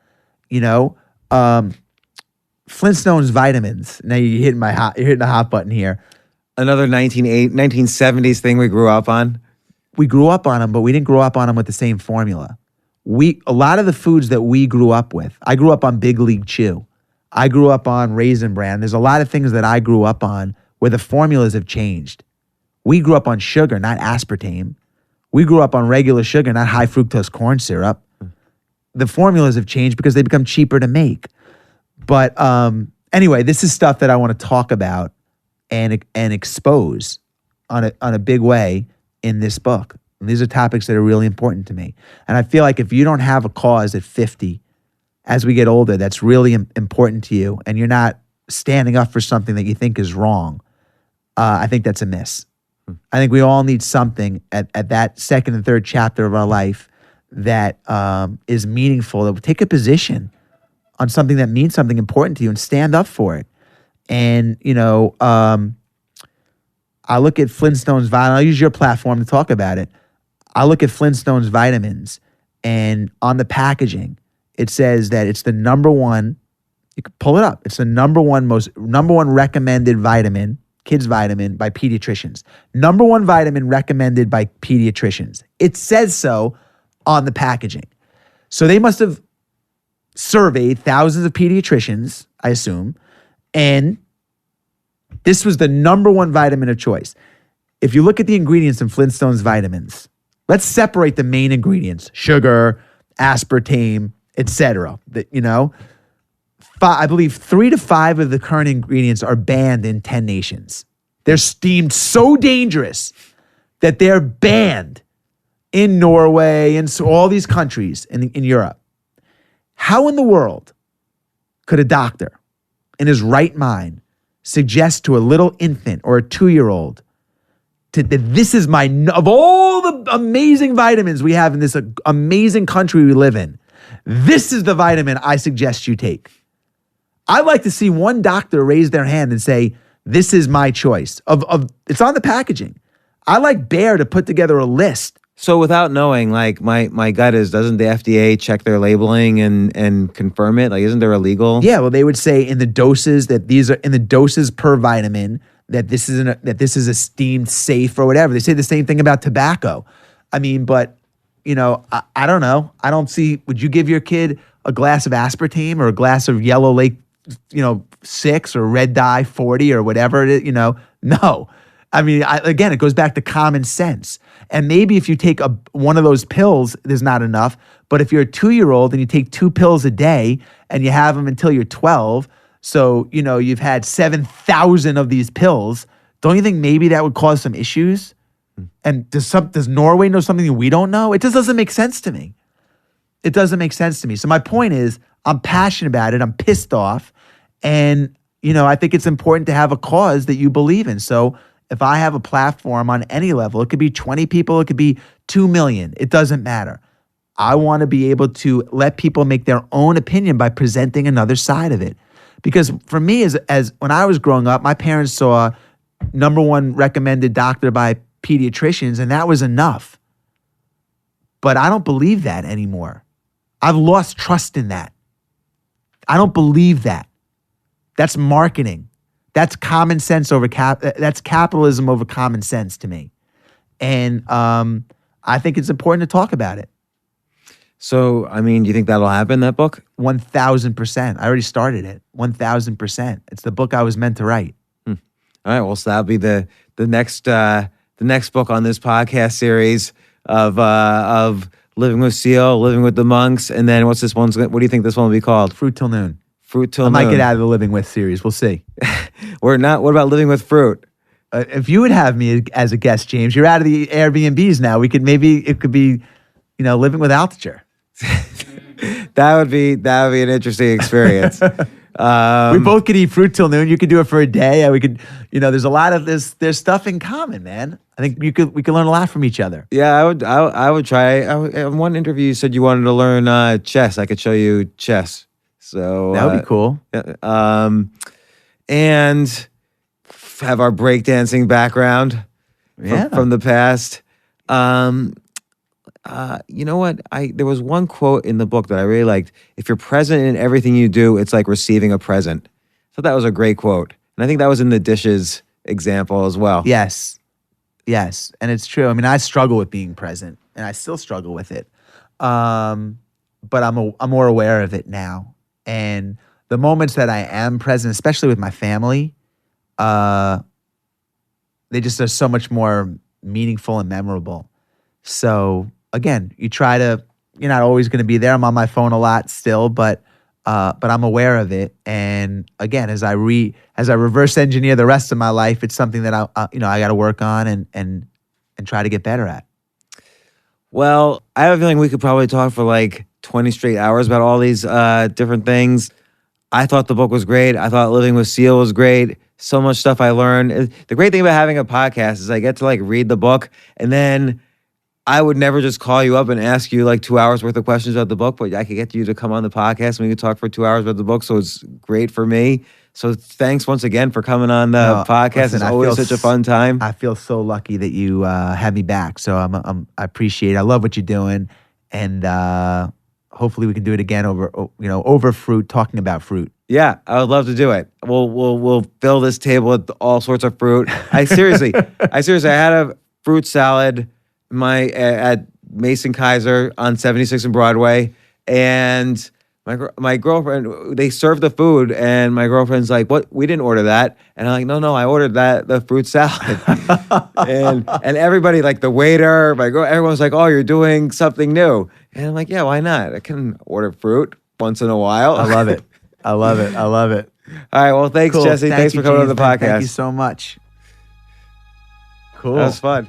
Flintstones vitamins. Now you're hitting the hot button here. Another 1970s thing we grew up on. We grew up on them, but we didn't grow up on them with the same formula. A lot of the foods that we grew up with, I grew up on Big League Chew. I grew up on Raisin Bran. There's a lot of things that I grew up on where the formulas have changed. We grew up on sugar, not aspartame. We grew up on regular sugar, not high fructose corn syrup. The formulas have changed because they become cheaper to make. But anyway, this is stuff that I want to talk about and expose on a big way in this book. And these are topics that are really important to me. And I feel like if you don't have a cause at 50, as we get older, that's really important to you, and you're not standing up for something that you think is wrong, I think that's a miss. I think we all need something at that second and third chapter of our life that is meaningful, that will take a position on something that means something important to you and stand up for it. And, I look at Flintstone's vitamin. I'll use your platform to talk about it. I look at Flintstone's vitamins, and on the packaging, it says that it's the number one. You can pull it up. It's the number one recommended vitamin, kids vitamin, by pediatricians. Number one vitamin recommended by pediatricians. It says so on the packaging. So they must have surveyed thousands of pediatricians, I assume, and this was the number one vitamin of choice. If you look at the ingredients in Flintstone's vitamins, let's separate the main ingredients: sugar, aspartame, etc. I believe 3 to 5 of the current ingredients are banned in 10 nations. They're deemed so dangerous that they're banned in Norway and so all these countries in Europe. How in the world could a doctor in his right mind suggest to a little infant or a 2-year-old that this is of all the amazing vitamins we have in this amazing country we live in, this is the vitamin I suggest you take? I'd like to see one doctor raise their hand and say, this is my choice. It's on the packaging. I like Bayer to put together a list. So without knowing, like my gut is, doesn't the FDA check their labeling and confirm it? Like, isn't there a legal? Yeah, well, they would say in the doses that these are in the doses per vitamin that this is esteemed safe or whatever. They say the same thing about tobacco. I mean, but I don't know. I don't see. Would you give your kid a glass of aspartame or a glass of Yellow Lake, 6 or Red Dye 40 or whatever it is? No. I mean, again, it goes back to common sense. And maybe if you take one of those pills, there's not enough. But if you're a 2-year-old and you take 2 pills a day and you have them until you're 12, so, you've had 7,000 of these pills, don't you think maybe that would cause some issues? And does Norway know something that we don't know? It just doesn't make sense to me. It doesn't make sense to me. So my point is, I'm passionate about it. I'm pissed off. And, I think it's important to have a cause that you believe in. So if I have a platform on any level, it could be 20 people, it could be 2 million. It doesn't matter. I want to be able to let people make their own opinion by presenting another side of it. Because for me, as when I was growing up, my parents saw number one recommended doctor by pediatricians, and that was enough. But I don't believe that anymore. I've lost trust in that. I don't believe that. That's marketing. That's common sense over that's capitalism over common sense to me. And I think it's important to talk about it. So, I mean, do you think that'll happen, that book? 1,000%. I already started it. 1,000%. It's the book I was meant to write. All right. Well, so that'll be the next book on this podcast series of Living with Seal, Living with the Monks, and then what's this one? What do you think this one will be called? Fruit Till Noon. Fruit Till I Noon. might get out of the Living With series. We'll see. We're not. What about Living with Fruit? If you would have me as a guest, James, you're out of the Airbnbs now. It could be, Living with Altucher. That would be an interesting experience. We both could eat fruit till noon. You could do it for a day. We could, there's a lot of this. There's stuff in common, man. I think we could learn a lot from each other. Yeah, I would try. In one interview, you said you wanted to learn chess. I could show you chess. So that would be cool. And have our breakdancing background from the past. You know what? There was one quote in the book that I really liked. If you're present in everything you do, it's like receiving a present. I thought that was a great quote. And I think that was in the dishes example as well. Yes. And it's true. I mean, I struggle with being present, and I still struggle with it. But I'm more aware of it now. And the moments that I am present, especially with my family, they just are so much more meaningful and memorable. So again, you're not always going to be there. I'm on my phone a lot still, but I'm aware of it. And again, as I reverse engineer the rest of my life, it's something that I got to work on and and try to get better at? Well, I have a feeling we could probably talk for like 20 straight hours about all these different things. I thought the book was great. I thought Living with Seal was great. So much stuff I learned. The great thing about having a podcast is I get to like read the book, and then I would never just call you up and ask you like 2 hours worth of questions about the book, but I could get you to come on the podcast and we could talk for 2 hours about the book. So it's great for me. So thanks once again for coming on the podcast. Listen, It's always such a fun time. I feel so lucky that you had me back. So I appreciate it. I love what you're doing. And hopefully we can do it again over fruit, talking about fruit. Yeah, I would love to do it. We'll fill this table with all sorts of fruit. I seriously had a fruit salad at Mason Kaiser on 76 and Broadway, and my girlfriend, they served the food, and my girlfriend's like, "What? We didn't order that." And I'm like, "No, I ordered the fruit salad." and everybody, like the waiter, everyone's like, "Oh, you're doing something new." And I'm like, "Yeah, why not? I can order fruit once in a while." I love it. I love it. All right, well, thanks, Cool. Jesse. Thanks for coming on the podcast. Thank you so much. Cool. That was fun.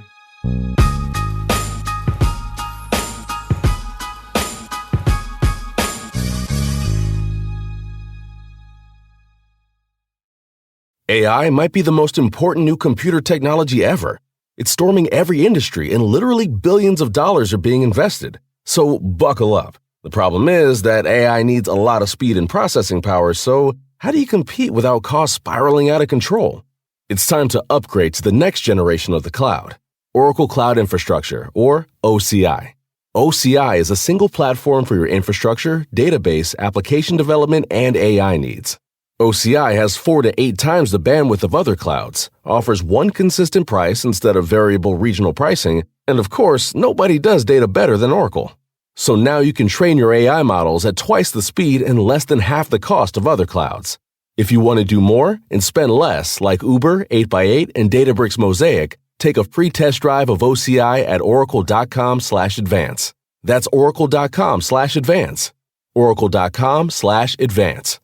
AI might be the most important new computer technology ever. It's storming every industry and literally billions of dollars are being invested. So buckle up. The problem is that AI needs a lot of speed and processing power, so how do you compete without costs spiraling out of control? It's time to upgrade to the next generation of the cloud, Oracle Cloud Infrastructure, or OCI. OCI is a single platform for your infrastructure, database, application development, and AI needs. OCI has 4 to 8 times the bandwidth of other clouds, offers one consistent price instead of variable regional pricing, and of course, nobody does data better than Oracle. So now you can train your AI models at twice the speed and less than half the cost of other clouds. If you want to do more and spend less, like Uber, 8x8, and Databricks Mosaic, take a free test drive of OCI at oracle.com/advance. That's oracle.com/advance. oracle.com/advance.